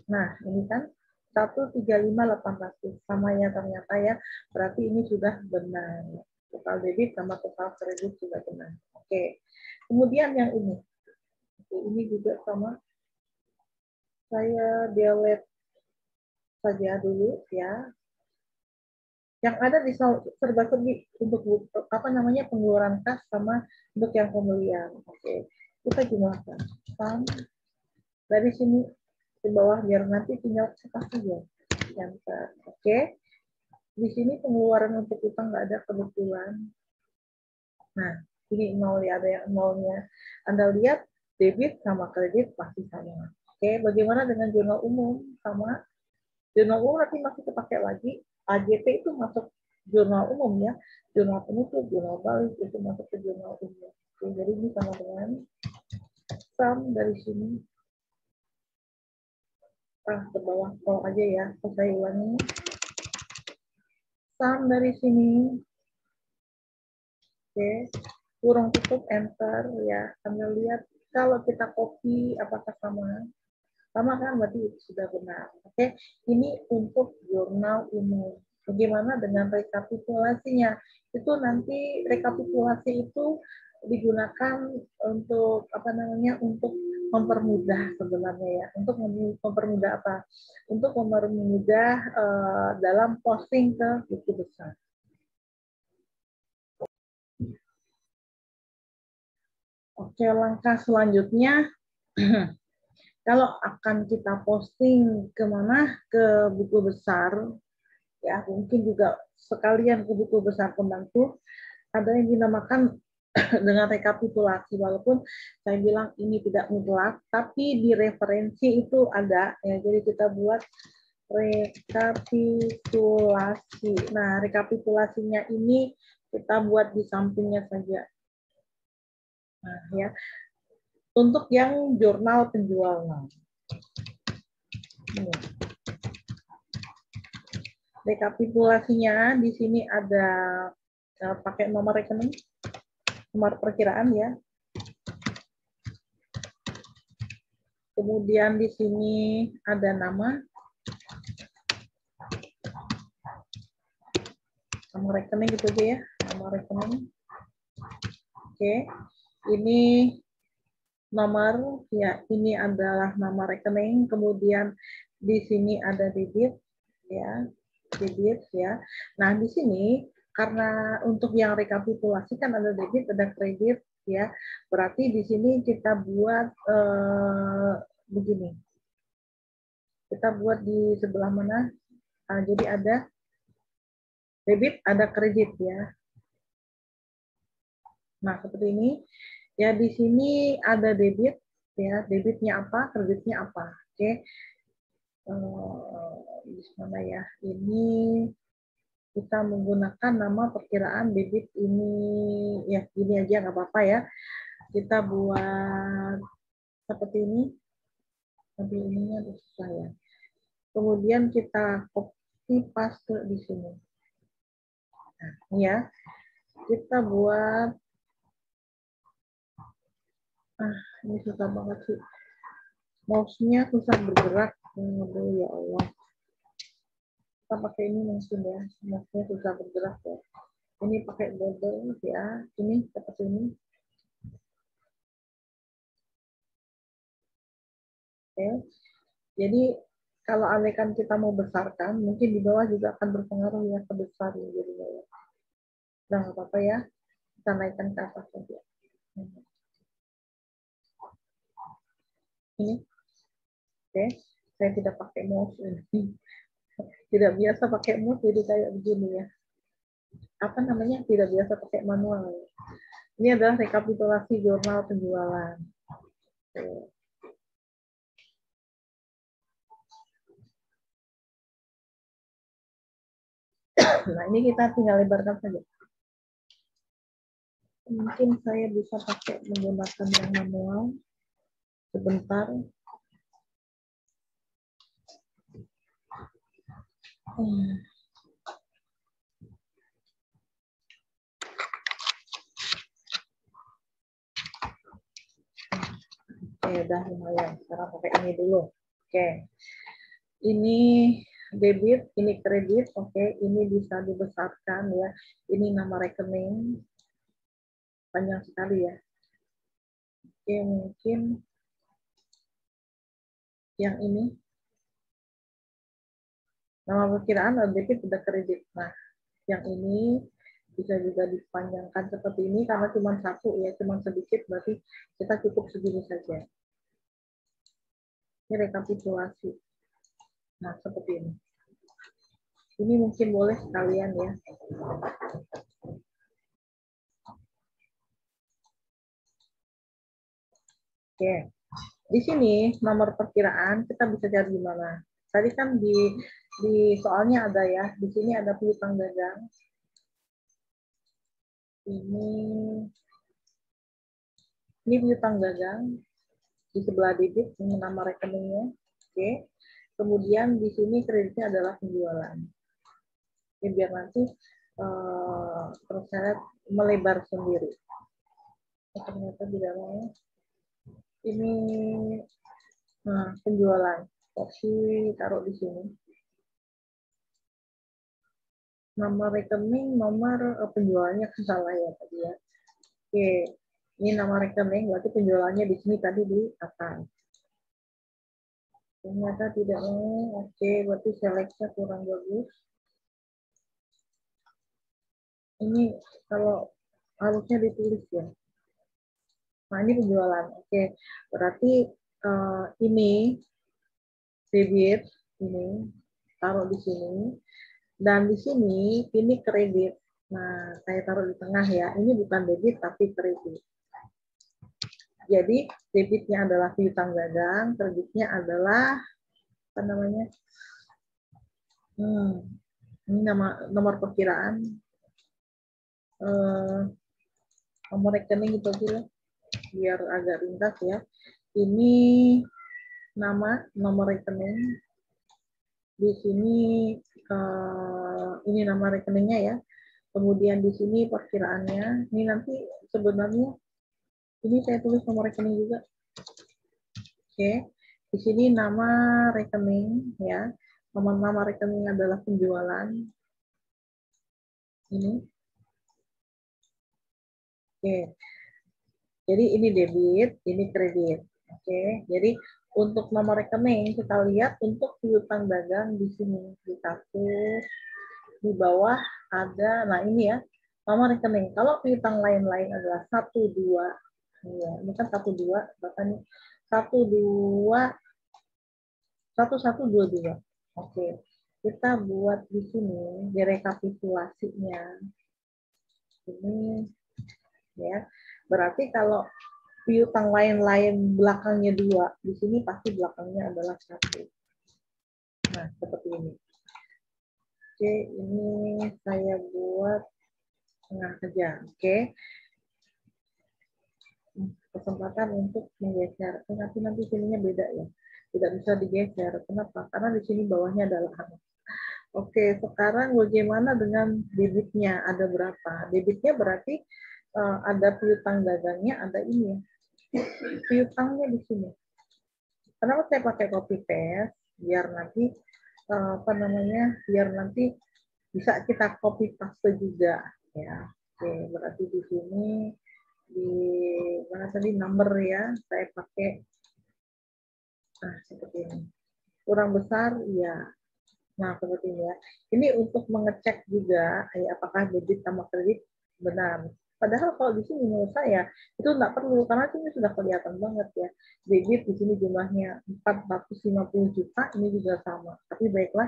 Nah, ini kan 135.800 sama ya ternyata ya. Berarti ini sudah benar. Total debit sama total kredit sudah benar. Oke. Kemudian yang ini. Oke, ini juga sama. Saya delete saja dulu ya. Yang ada di serba-serbi untuk apa namanya pengeluaran kas sama untuk yang pembelian. Oke. Kita jumlahkan. Sum dari sini ke bawah biar nanti tinggal cetak saja. Enter. Oke. Di sini pengeluaran untuk utang nggak ada kebetulan. Nah, ini nol ya, ada yang nolnya. Anda lihat debit sama kredit pasti sama. Oke, bagaimana dengan jurnal umum? Sama. Jurnal umum nanti masih terpakai lagi. AJP itu masuk jurnal umum ya. Jurnal penutup, jurnal balik itu masuk ke jurnal umum. Oke, jadi ini sama dengan sum dari sini. Ke bawah kalau aja ya. Saya ulangi. Sum dari sini. Oke, kurung tutup enter ya. Anda lihat kalau kita copy apakah sama? Sama kan berarti sudah benar. Oke, ini untuk jurnal umum. Bagaimana dengan rekapitulasinya? Itu nanti rekapitulasi itu digunakan untuk apa namanya? Untuk mempermudah sebenarnya ya. Untuk mempermudah apa? Untuk mempermudah dalam posting ke buku besar. Oke, langkah selanjutnya kalau akan kita posting kemana ke buku besar, ya mungkin juga sekalian ke buku besar pembantu, ada yang dinamakan dengan rekapitulasi. Walaupun saya bilang ini tidak mutlak, tapi di referensi itu ada. Ya, jadi kita buat rekapitulasi. Nah, rekapitulasinya ini kita buat di sampingnya saja. Nah, ya. Untuk yang jurnal penjualan. Rekapitulasinya di sini ada pakai nomor rekening, nomor perkiraan ya. Kemudian di sini ada nama rekening gitu aja ya, nomor rekening. Oke, ini nomor ya, ini adalah nama rekening. Kemudian di sini ada debit ya, debit ya. Nah di sini karena untuk yang rekapitulasi kan ada debit, ada kredit ya. Berarti di sini kita buat begini. Kita buat di sebelah mana? Jadi ada debit, ada kredit ya. Nah seperti ini. Ya di sini ada debit ya, debitnya apa, kreditnya apa. Oke. Di mana ya? Ini kita menggunakan nama perkiraan debit ini ya, ini aja nggak apa-apa ya. Kita buat seperti ini. Tapi ininya susah ya. Kemudian kita copy paste di sini. Nah, ya. Kita buat ini susah banget sih. Mouse-nya susah bergerak. Aduh, ya Allah. Kita pakai ini mungkin ya, maksudnya susah bergerak ya. Ini pakai double ya, ini seperti ini. Oke. Jadi kalau andaikan kita mau besarkan, mungkin di bawah juga akan berpengaruh ya ke besar ya jadinya ya. Nah, nggak apa-apa ya, kita naikkan ke atas saja. Ini, oke. Saya tidak pakai mouse ini. Tidak biasa pakai mouse, jadi kayak begini ya. Apa namanya? Tidak biasa pakai manual. Ini adalah rekapitulasi jurnal penjualan. Oke. Nah, ini kita tinggal lebarkan saja. Mungkin saya bisa pakai menggunakan yang manual. Sebentar. Oke, udah lumayan. Sekarang pakai ini dulu. Oke. Ini debit, ini kredit. Oke, ini bisa dibesarkan ya. Ini nama rekening. Panjang sekali ya. Oke, mungkin yang ini. Nama perkiraan debit sudah kredit. Nah, yang ini bisa juga dipanjangkan seperti ini karena cuma satu ya, cuma sedikit, berarti kita cukup segini saja. Ini rekapitulasi. Nah, seperti ini. Ini mungkin boleh sekalian ya. Oke. Di sini nomor perkiraan kita bisa cari di mana. Tadi kan di soalnya ada ya. Di sini ada piutang dagang. Ini piutang dagang. Di sebelah debit ini nama rekeningnya. Oke. Kemudian di sini kreditnya adalah penjualan. Oke, biar nanti terus saya melebar sendiri. Ternyata tidak mau. Ini penjualan. Opsi taruh di sini. Nama rekening, nomor penjualannya kan salah ya tadi ya. Oke, ini nama rekening, berarti penjualannya di sini tadi di atas. Ternyata tidak mau. Oke, berarti seleksinya kurang bagus. Ini kalau harusnya ditulis ya. Nah, ini penjualan. Oke, berarti ini debit, ini taruh di sini. Dan di sini ini kredit. Nah, saya taruh di tengah ya. Ini bukan debit tapi kredit. Jadi debitnya adalah piutang dagang, kreditnya adalah apa namanya? Ini nomor perkiraan, nomor rekening itu aja biar agak ringkas ya. Ini nomor rekening. Di sini ini nama rekeningnya ya. Kemudian di sini perkiraannya. Ini nanti sebenarnya ini saya tulis nomor rekening juga. Oke. Di sini nama rekening ya. Nama rekening adalah penjualan. Ini. Oke. Jadi ini debit, ini kredit. Oke. Jadi untuk nomor rekening kita lihat untuk piutang dagang di sini di kasus di bawah ada, nah ini ya nomor rekening. Kalau piutang lain-lain adalah 12, ya ini kan 12, bahkan 12 1122. Oke, kita buat di sini di rekapitulasinya ini ya. Berarti kalau piutang lain-lain belakangnya 2, di sini pasti belakangnya adalah 1. Nah, seperti ini. Oke, ini saya buat tengah saja. Oke. Kesempatan untuk menggeser. Tapi nanti sininya beda ya. Tidak bisa digeser. Kenapa? Karena di sini bawahnya adalah lahan. Oke, sekarang bagaimana dengan debitnya? Ada berapa? Debitnya berarti ada piutang dagangnya, ada ini. Piutangnya di sini. Kenapa saya pakai copy paste? biar nanti biar nanti bisa kita copy paste juga ya. Oke, berarti di sini di mana tadi number ya, saya pakai seperti ini. Kurang besar ya. Nah, seperti ini ya. Ini untuk mengecek juga apakah debit sama kredit benar. Padahal kalau di sini menurut saya itu nggak perlu karena ini sudah kelihatan banget ya. Debit di sini jumlahnya 450 juta, ini juga sama. Tapi baiklah,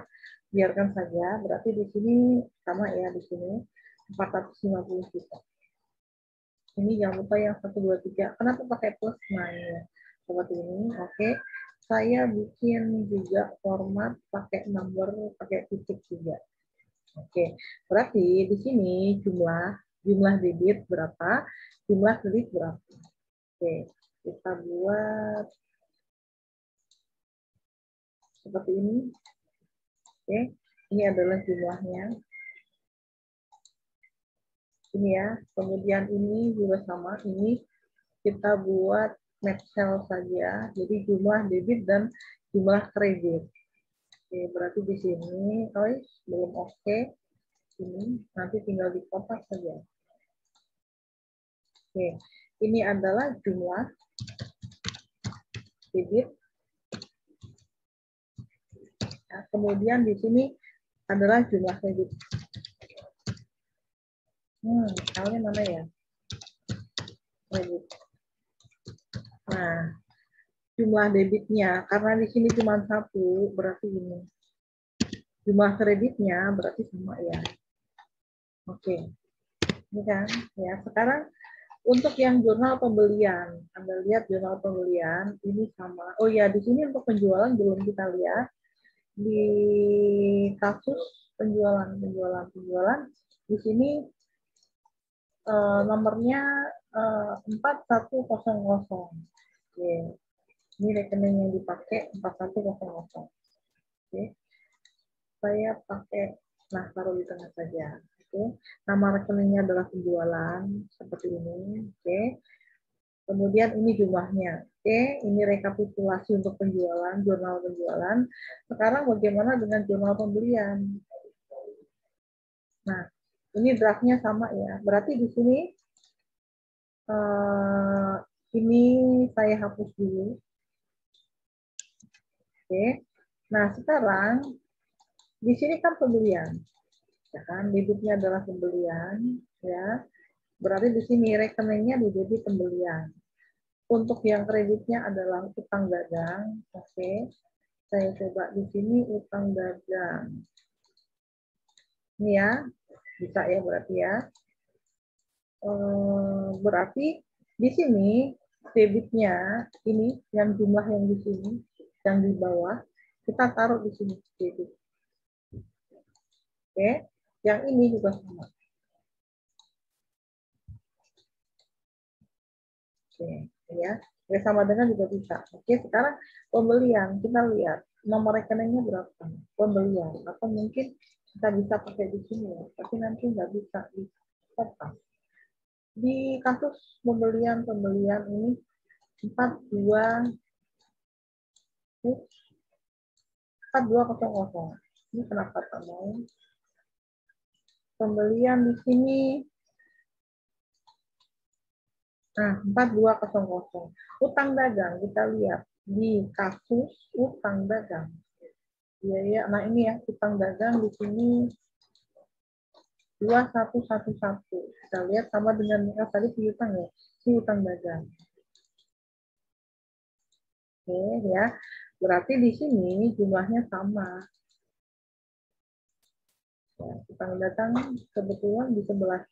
biarkan saja. Berarti di sini sama ya, di sini 450 juta. Ini jangan lupa yang 1, 2, 3. Kenapa pakai plus? Nah, ya. Seperti ini. Oke. Saya bikin juga format pakai number, pakai titik juga. Oke. Berarti di sini jumlah debit berapa, jumlah kredit berapa. Oke. Kita buat seperti ini. Oke. Ini adalah jumlahnya. Ini ya. Kemudian ini juga sama. Ini kita buat match cell saja. Jadi jumlah debit dan jumlah kredit. Oke, berarti di sini, belum oke. Ini nanti tinggal di kotak saja. Oke, ini adalah jumlah debit. Nah, kemudian di sini adalah jumlah kredit. Soalnya mana ya? Kredit. Nah, jumlah debitnya, karena di sini cuma 1, berarti ini. Jumlah kreditnya berarti sama ya. Oke. Ini kan, ya. Sekarang untuk yang jurnal pembelian, Anda lihat jurnal pembelian ini sama. Oh ya, di sini untuk penjualan belum kita lihat. Di kasus penjualan di sini nomornya 4100. Oke. Ini rekening yang dipakai 4100. Oke. Saya pakai, taruh di tengah saja. Oke. Nama rekeningnya adalah penjualan seperti ini. Oke. Kemudian ini jumlahnya. Oke, ini rekapitulasi untuk penjualan, jurnal penjualan. Sekarang bagaimana dengan jurnal pembelian? Nah, ini draftnya sama ya. Berarti di sini ini saya hapus dulu. Oke. Nah, sekarang di sini kan pembelian. Ya kan, debitnya adalah pembelian, ya. Berarti di sini rekeningnya di debit pembelian. Untuk yang kreditnya adalah utang dagang. Oke. Saya coba di sini utang dagang. Ini ya, bisa ya berarti ya. Berarti di sini debitnya ini yang jumlah yang di sini, yang di bawah, kita taruh di sini debit. Oke, yang ini juga sama. Oke, ya. Ya sama dengan juga bisa. Oke, sekarang pembelian kita lihat nomor rekeningnya berapa? Pembelian atau mungkin kita bisa pakai di sini ya, tapi nanti nggak bisa di kotak. Di kasus pembelian ini 4200. Ini kenapa tak mau? Pembelian di sini 4200. Utang dagang kita lihat di kasus utang dagang. Ya, nah ini ya utang dagang di sini 2111. Kita lihat sama dengan tadi piutang ya, si utang dagang. Oke ya, berarti di sini jumlahnya sama. Ya, utang dagang kebetulan di sebelah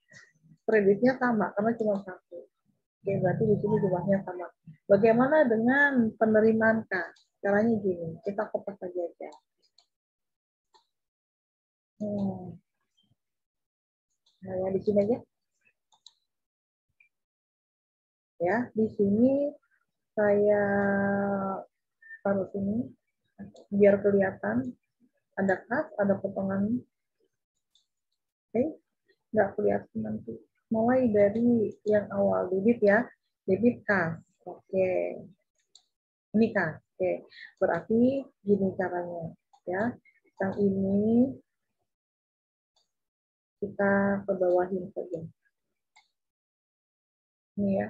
kreditnya sama karena cuma 1. Oke, berarti di sini jumlahnya sama. Bagaimana dengan penerimaan kas? Caranya gini, kita kopas saja ya. Nah, ya di sini aja. Ya, di sini saya taruh sini biar kelihatan ada kas, ada potongan. Oke, nggak kelihatan nanti. Mulai dari yang awal debit ya, debit kas. Oke. Ini kan, oke. Berarti gini caranya, ya. Yang ini kita ke bawahin saja. Ini ya.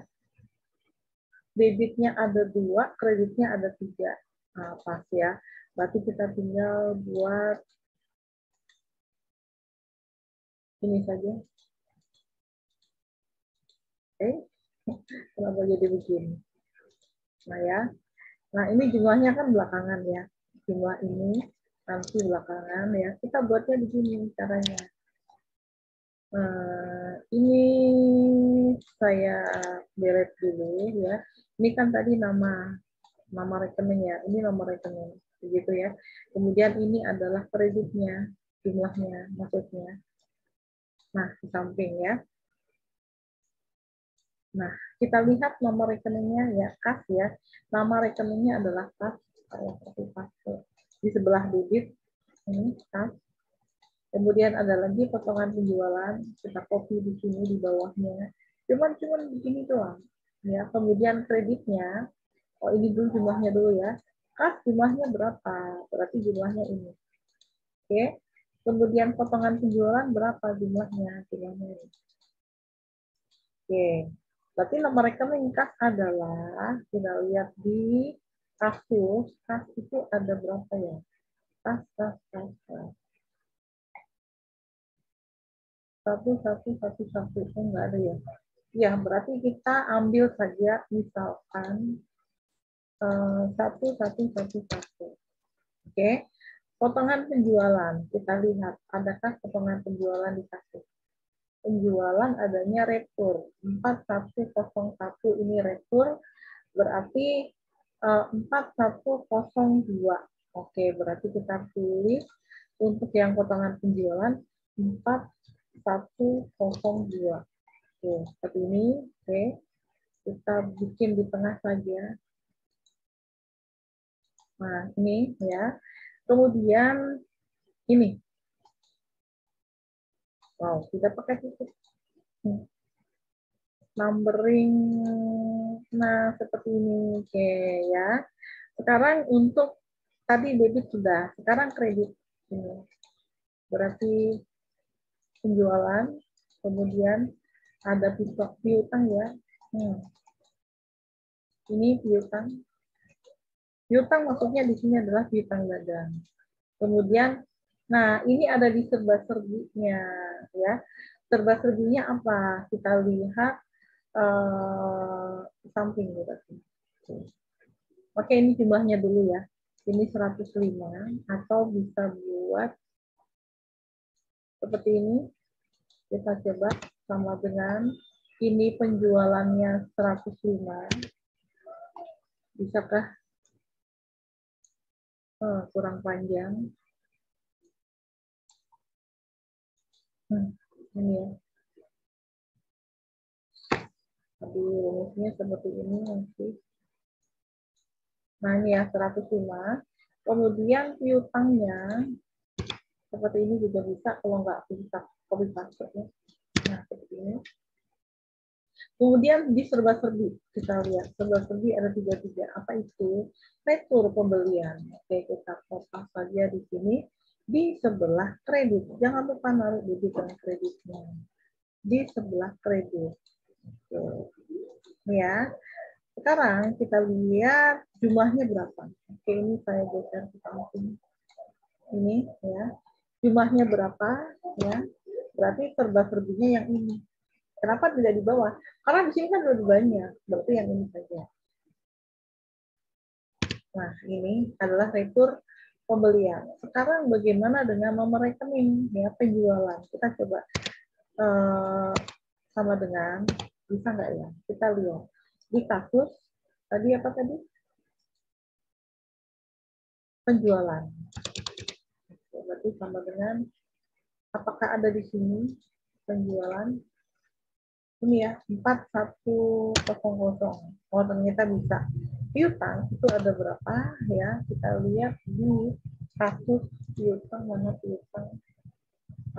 Debitnya ada 2, kreditnya ada 3. Nah, pas ya. Berarti kita tinggal buat ini saja. Oke. Kenapa jadi begini? Nah ya. Nah ini jumlahnya kan belakangan ya. Jumlah ini nanti belakangan ya. Kita buatnya begini caranya. Ini saya delete dulu ya. Ini kan tadi nama rekening ya. Ini nomor rekening, begitu ya. Kemudian ini adalah kreditnya, jumlahnya maksudnya. Nah di samping ya. Nah kita lihat nomor rekeningnya ya, kas ya. Nama rekeningnya adalah kas. Di sebelah debit ini kas. Kemudian ada lagi potongan penjualan, kita copy di sini di bawahnya. Cuman begini doang. Ya, kemudian kreditnya, oh ini dulu jumlahnya dulu ya. Kas jumlahnya berapa? Berarti jumlahnya ini. Oke. Kemudian potongan penjualan berapa jumlahnya? Jumlahnya ini. Oke. Berarti nomor rekening kas adalah, kita lihat di kasus, kas itu ada berapa ya? Kas. 1111 enggak ada ya. Ya, berarti kita ambil saja misalkan 1111. Oke. Potongan penjualan. Kita lihat adakah potongan penjualan di kasus. Penjualan adanya retur 4101 ini retur berarti 4102. Oke, berarti kita tulis untuk yang potongan penjualan 4102. Oke, seperti ini. Oke, kita bikin di tengah saja. Nah, ini ya. Kemudian ini. Wow, tidak pakai titik. Numbering. Nah, seperti ini. Oke, ya. Sekarang untuk tadi debit sudah, sekarang kredit. Ini. Berarti penjualan, kemudian ada piutang ya. Ini piutang. Piutang maksudnya di sini adalah piutang dagang. Kemudian, nah ini ada di serba-serbinya ya. Serba-serbinya apa? Kita lihat samping berarti. Oke, ini jumlahnya dulu ya. Ini 105 atau bisa buat seperti ini. Kita coba sama dengan ini penjualannya 105. Bisakah kurang panjang? Ini ya. Tapi rumusnya seperti ini nanti. Nah ini ya 105. Kemudian piutangnya seperti ini juga bisa, kalau nggak bisa copy paste ya. Nah seperti ini. Kemudian di serba-serbi kita lihat serba-serbi ada 33. Apa itu? Retur pembelian. Oke, kita kopas saja di sini di sebelah kredit. Jangan lupa naruh debit dan kreditnya di sebelah kredit. Oke. Ya. Sekarang kita lihat jumlahnya berapa. Oke, ini saya geser ke samping. Ini ya. Jumlahnya berapa ya? Berarti serba-serbinya yang ini. Kenapa tidak di bawah? Karena di sini kan lebih banyak. Berarti yang ini saja. Nah, ini adalah retur pembelian. Sekarang bagaimana dengan nomor rekening ya penjualan? Kita coba sama dengan bisa nggak ya? Kita lihat di kasus tadi apa tadi? Penjualan. Berarti sama dengan apakah ada di sini penjualan? Ini ya 4100. Oh ternyata bisa. Piutang itu ada berapa ya? Kita lihat di kasus piutang, mana piutang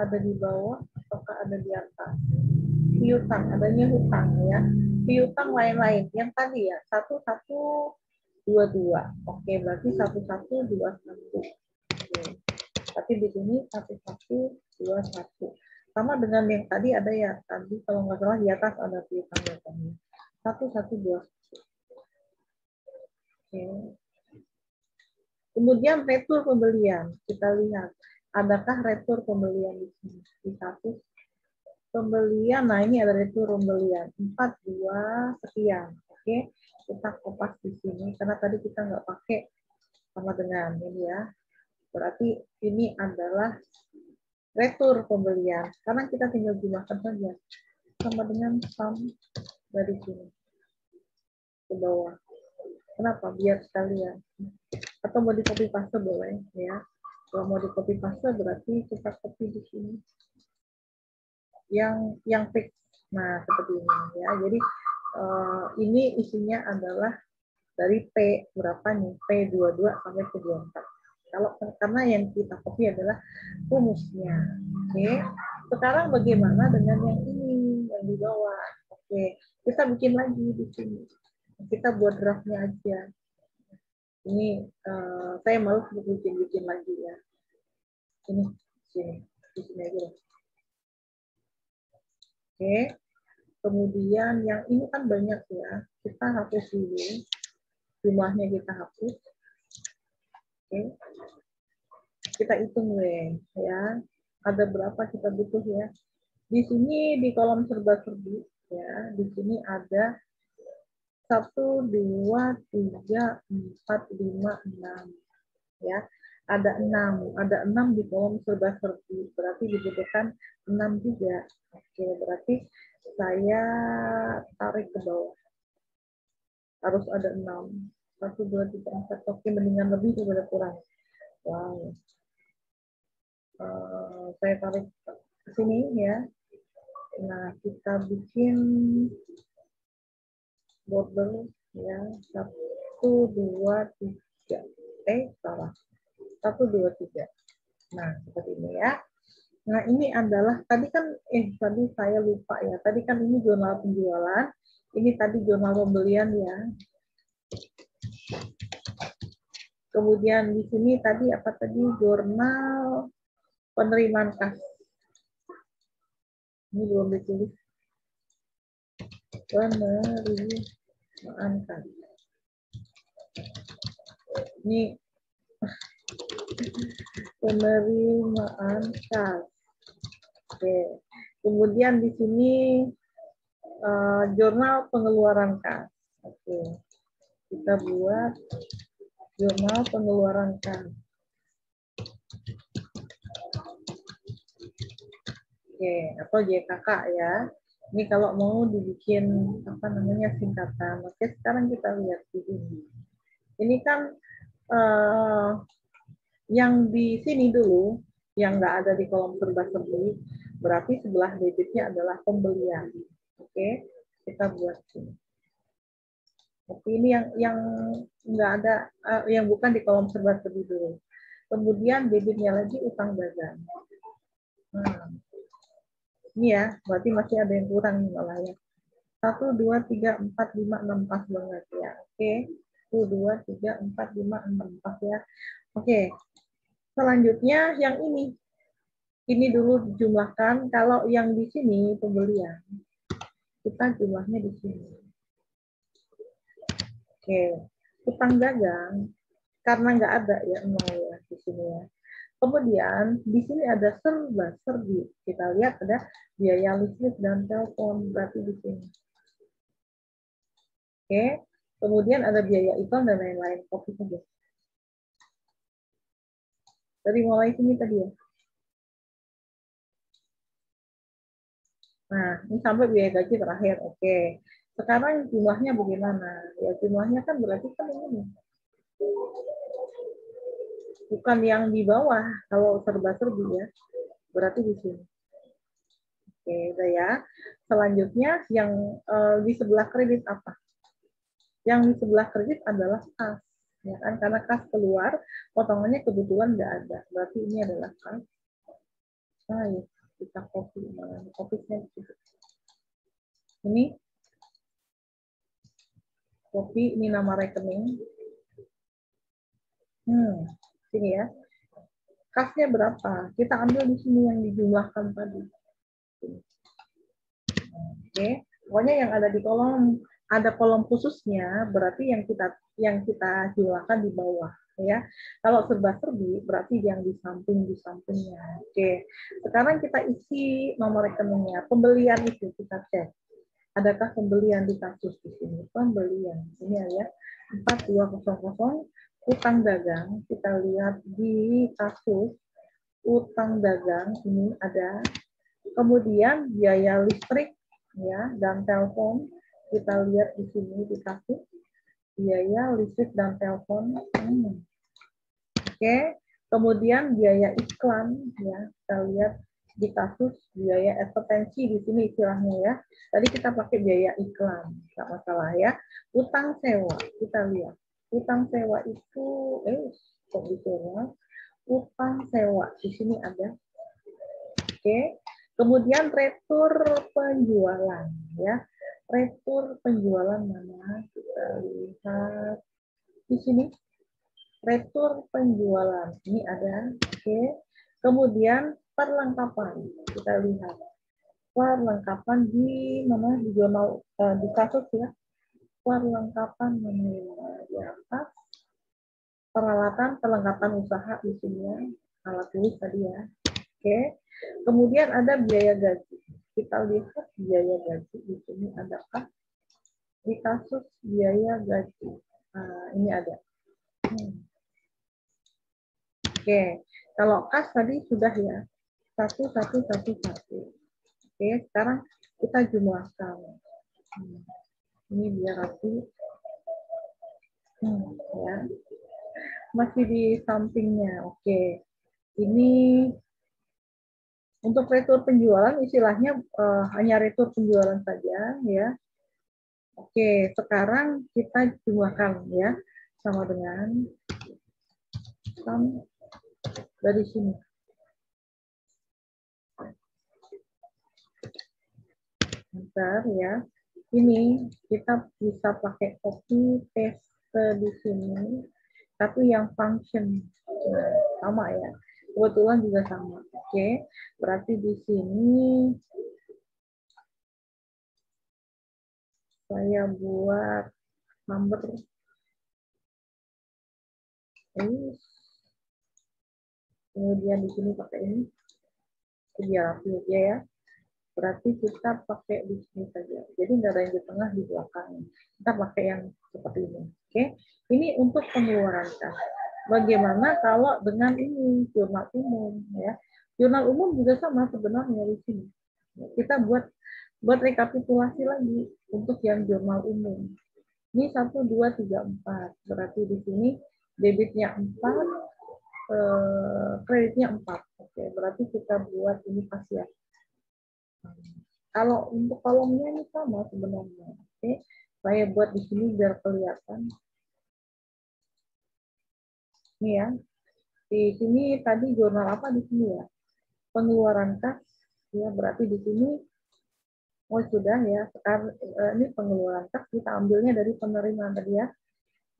ada di bawah ataukah ada di atas? Piutang adanya hutang ya. Piutang lain-lain yang tadi ya 1101 22. Oke, berarti 1121. Oke. Tapi di sini 1121. Sama dengan yang tadi ada ya, tadi kalau nggak salah di atas ada piutang-piutangnya. 1121. Oke. Kemudian retur pembelian. Kita lihat, adakah retur pembelian di sini? Di satu pembelian, nah ini ada retur pembelian. 42 sekian. Oke, kita kopas di sini. Karena tadi kita nggak pakai sama dengan ini ya. Berarti ini adalah retur pembelian. Karena kita tinggal jumlahkan saja. Sama dengan sum dari sini. Ke bawah. Kenapa? Biar sekalian. Atau mau di copy paste boleh ya. Kalau mau di copy paste berarti kita copy di sini yang fix. Nah seperti ini ya. Jadi ini isinya adalah dari P berapa nih? P22 sampai P24. Kalau karena yang kita copy adalah rumusnya. Oke. Sekarang bagaimana dengan yang ini yang di bawah? Oke, kita bikin lagi di sini. Kita buat draftnya aja. Ini saya malas bikin lagi ya. Ini di sini aja. Oke. Kemudian yang ini kan banyak ya. Kita hapus dulu. Jumlahnya kita hapus. Oke. Kita hitung ya. Ada berapa kita butuh ya. Di sini di kolom serba-serbi ya. Di sini ada 1, 2, 3, 4, 5, 6 ya. Ada 6 di kolom serba-serbi, berarti dibutuhkan 6 juga. Oke, berarti saya tarik ke bawah. Harus ada 6. 1, 2, 3, 4. Oke, mendingan lebih daripada kurang. Wow. Saya tarik ke sini ya. Nah, kita bikin border ya. 1, 2, 3. Salah. 1, 2, 3. Nah, seperti ini ya. Nah, ini adalah, tadi saya lupa ya. Tadi kan ini jurnal penjualan. Ini tadi jurnal pembelian ya. Kemudian di sini tadi apa tadi? Jurnal penerimaan kas. Ini belum ditulis. Penerimaan kas. Ini penerimaan kas. Oke. Kemudian di sini jurnal pengeluaran kas. Oke. Kita buat jurnal pengeluaran kas. Oke, atau JKK ya. Ini kalau mau dibikin apa namanya singkatan. Oke, sekarang kita lihat di sini. Ini kan yang di sini dulu, yang nggak ada di kolom serba-serbi, berarti sebelah debitnya adalah pembelian. Oke, kita buat sini. Oke, ini yang nggak ada, yang bukan di kolom serba-serbi dulu. Kemudian debitnya lagi utang dagang. Nah, ini ya, berarti masih ada yang kurang malah ya. 1, 2, 3, 4, 5, 6, pas banget ya. Oke, 1, 2, 3, 4, 5, 6, pas ya. Oke, selanjutnya yang ini. Ini dulu dijumlahkan. Kalau yang di sini pembelian, kita jumlahnya di sini. Oke, utang dagang karena nggak ada ya nol ya di sini ya. Kemudian di sini ada serba-serbi. Kita lihat ada biaya listrik dan telepon, berarti di sini. Oke, kemudian ada biaya iklan dan lain-lain. Kopi saja. Dari mulai sini tadi ya. Nah, ini sampai biaya gaji terakhir. Oke. Sekarang jumlahnya bagaimana? Ya jumlahnya kan berarti kan ini. Bukan yang di bawah kalau serba-serbi ya. Berarti di sini. Oke, udah ya. Selanjutnya yang di sebelah kredit apa? Yang di sebelah kredit adalah kas. Ya kan? Karena kas keluar, potongannya kebetulan nggak ada. Berarti ini adalah kas. Nah, ya. Kita copy. Copy-nya ini copy, ini nama rekening. Sini ya. Kasnya berapa? Kita ambil di sini yang dijumlahkan tadi. Oke, pokoknya yang ada di kolom, ada kolom khususnya, berarti yang kita jumlahkan di bawah, ya. Kalau serba-serbi berarti yang di sampingnya. Oke, sekarang kita isi nomor rekeningnya. Pembelian itu kita cek. Adakah pembelian di kasus di sini? Pembelian. Ini ya, 4200 utang dagang. Kita lihat di kasus utang dagang ini ada. Kemudian biaya listrik ya dan telepon kita lihat di sini di kasus biaya listrik dan telepon. Oke. Kemudian biaya iklan ya kita lihat di kasus biaya advertensi di sini istilahnya ya. Tadi kita pakai biaya iklan, nggak masalah ya. Utang sewa kita lihat. Utang sewa itu kok gitu ya. Utang sewa di sini ada. Oke. Kemudian retur penjualan ya. Retur penjualan mana? Kita lihat di sini. Retur penjualan. Ini ada. Oke. Kemudian perlengkapan. Kita lihat. Perlengkapan di mana? Di jurnal di kasus ya. Perlengkapan mana? Di atas. Peralatan perlengkapan usaha di sini ya. Alat tulis tadi ya. Oke. Kemudian ada biaya gaji. Kita lihat biaya gaji di sini adakah di kasus biaya gaji. Nah, ini ada. Oke. Kalau kas tadi sudah ya. 1111. Oke, sekarang kita jumlahkan. Ini biar rapi. Ya. Masih di sampingnya. Oke. Ini untuk retur penjualan istilahnya hanya retur penjualan saja ya. Oke, sekarang kita jumlahkan ya sama dengan sum dari sini. Bentar ya. Ini kita bisa pakai copy paste di sini, tapi yang function sama ya. Kebetulan juga sama. Oke, berarti di sini saya buat number ini. Kemudian di sini pakai ini. Biar rapi aja ya. Berarti kita pakai di sini saja. Jadi nggak ada yang di tengah, di belakang. Kita pakai yang seperti ini. Oke, ini untuk pengeluaran kas. Bagaimana kalau dengan ini jurnal umum ya? Jurnal umum juga sama sebenarnya di sini. Kita buat rekapitulasi lagi untuk yang jurnal umum. Ini 1, 2, 3, 4. Berarti di sini debitnya 4, kreditnya 4. Oke, berarti kita buat ini pas ya. Kalau untuk kolomnya ini sama sebenarnya. Oke, saya buat di sini biar kelihatan. Ini ya. Di sini tadi jurnal apa di sini ya? Pengeluaran kas ya, berarti di sini sudah ya. Sekarang ini pengeluaran kas kita ambilnya dari penerimaan tadi ya.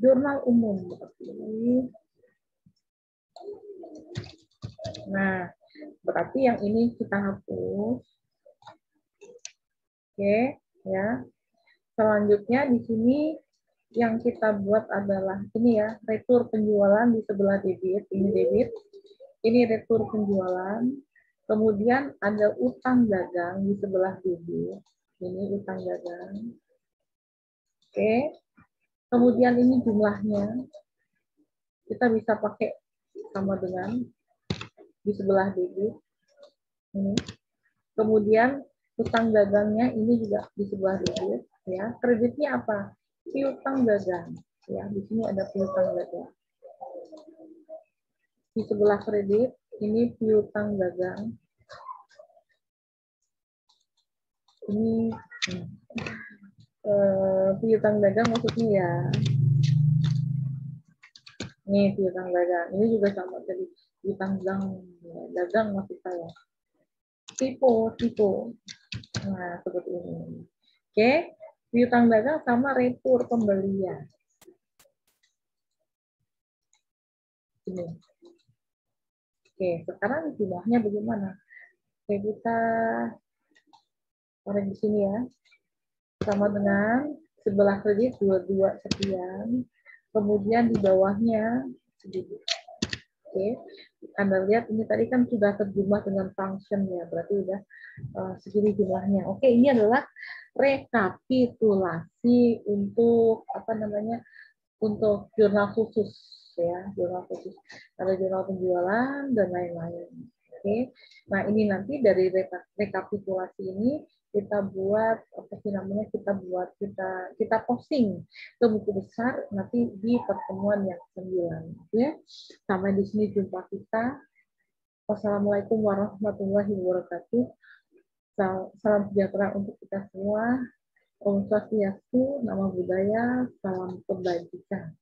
Jurnal umum seperti ini. Nah, berarti yang ini kita hapus. Oke, ya. Selanjutnya di sini yang kita buat adalah ini ya, retur penjualan di sebelah debit, ini debit. Ini retur penjualan. Kemudian ada utang dagang di sebelah debit. Ini utang dagang. Oke. Kemudian ini jumlahnya. Kita bisa pakai sama dengan di sebelah debit. Ini. Kemudian utang dagangnya ini juga di sebelah debit ya. Kreditnya apa? Piutang dagang ya. Di sini ada piutang dagang. Di sebelah kredit ini piutang dagang. Ini piutang dagang maksudnya ya. Ini piutang dagang. Ini juga sama jadi piutang dagang maksud saya. Tipe. Nah, seperti ini. Oke, piutang dagang sama retur pembelian. Ini. Oke, sekarang jumlahnya bagaimana? Oke, kita tarik di sini ya. Sama dengan sebelah kredit 22 sekian. Kemudian di bawahnya sedikit. Oke, Anda lihat ini tadi kan sudah terjumlah dengan function ya, berarti udah segini jumlahnya. Oke, ini adalah rekapitulasi untuk apa namanya? Untuk jurnal khusus ya, jurnal khusus. Ada jurnal penjualan dan lain-lain. Oke. Nah, ini nanti dari rekapitulasi ini kita buat apa sih namanya? Kita posting ke buku besar nanti di pertemuan yang 9 ya. Sampai di sini jumpa kita. Wassalamualaikum warahmatullahi wabarakatuh. Salam sejahtera untuk kita semua. Om Swastiastu, nama budaya, salam kebajikan.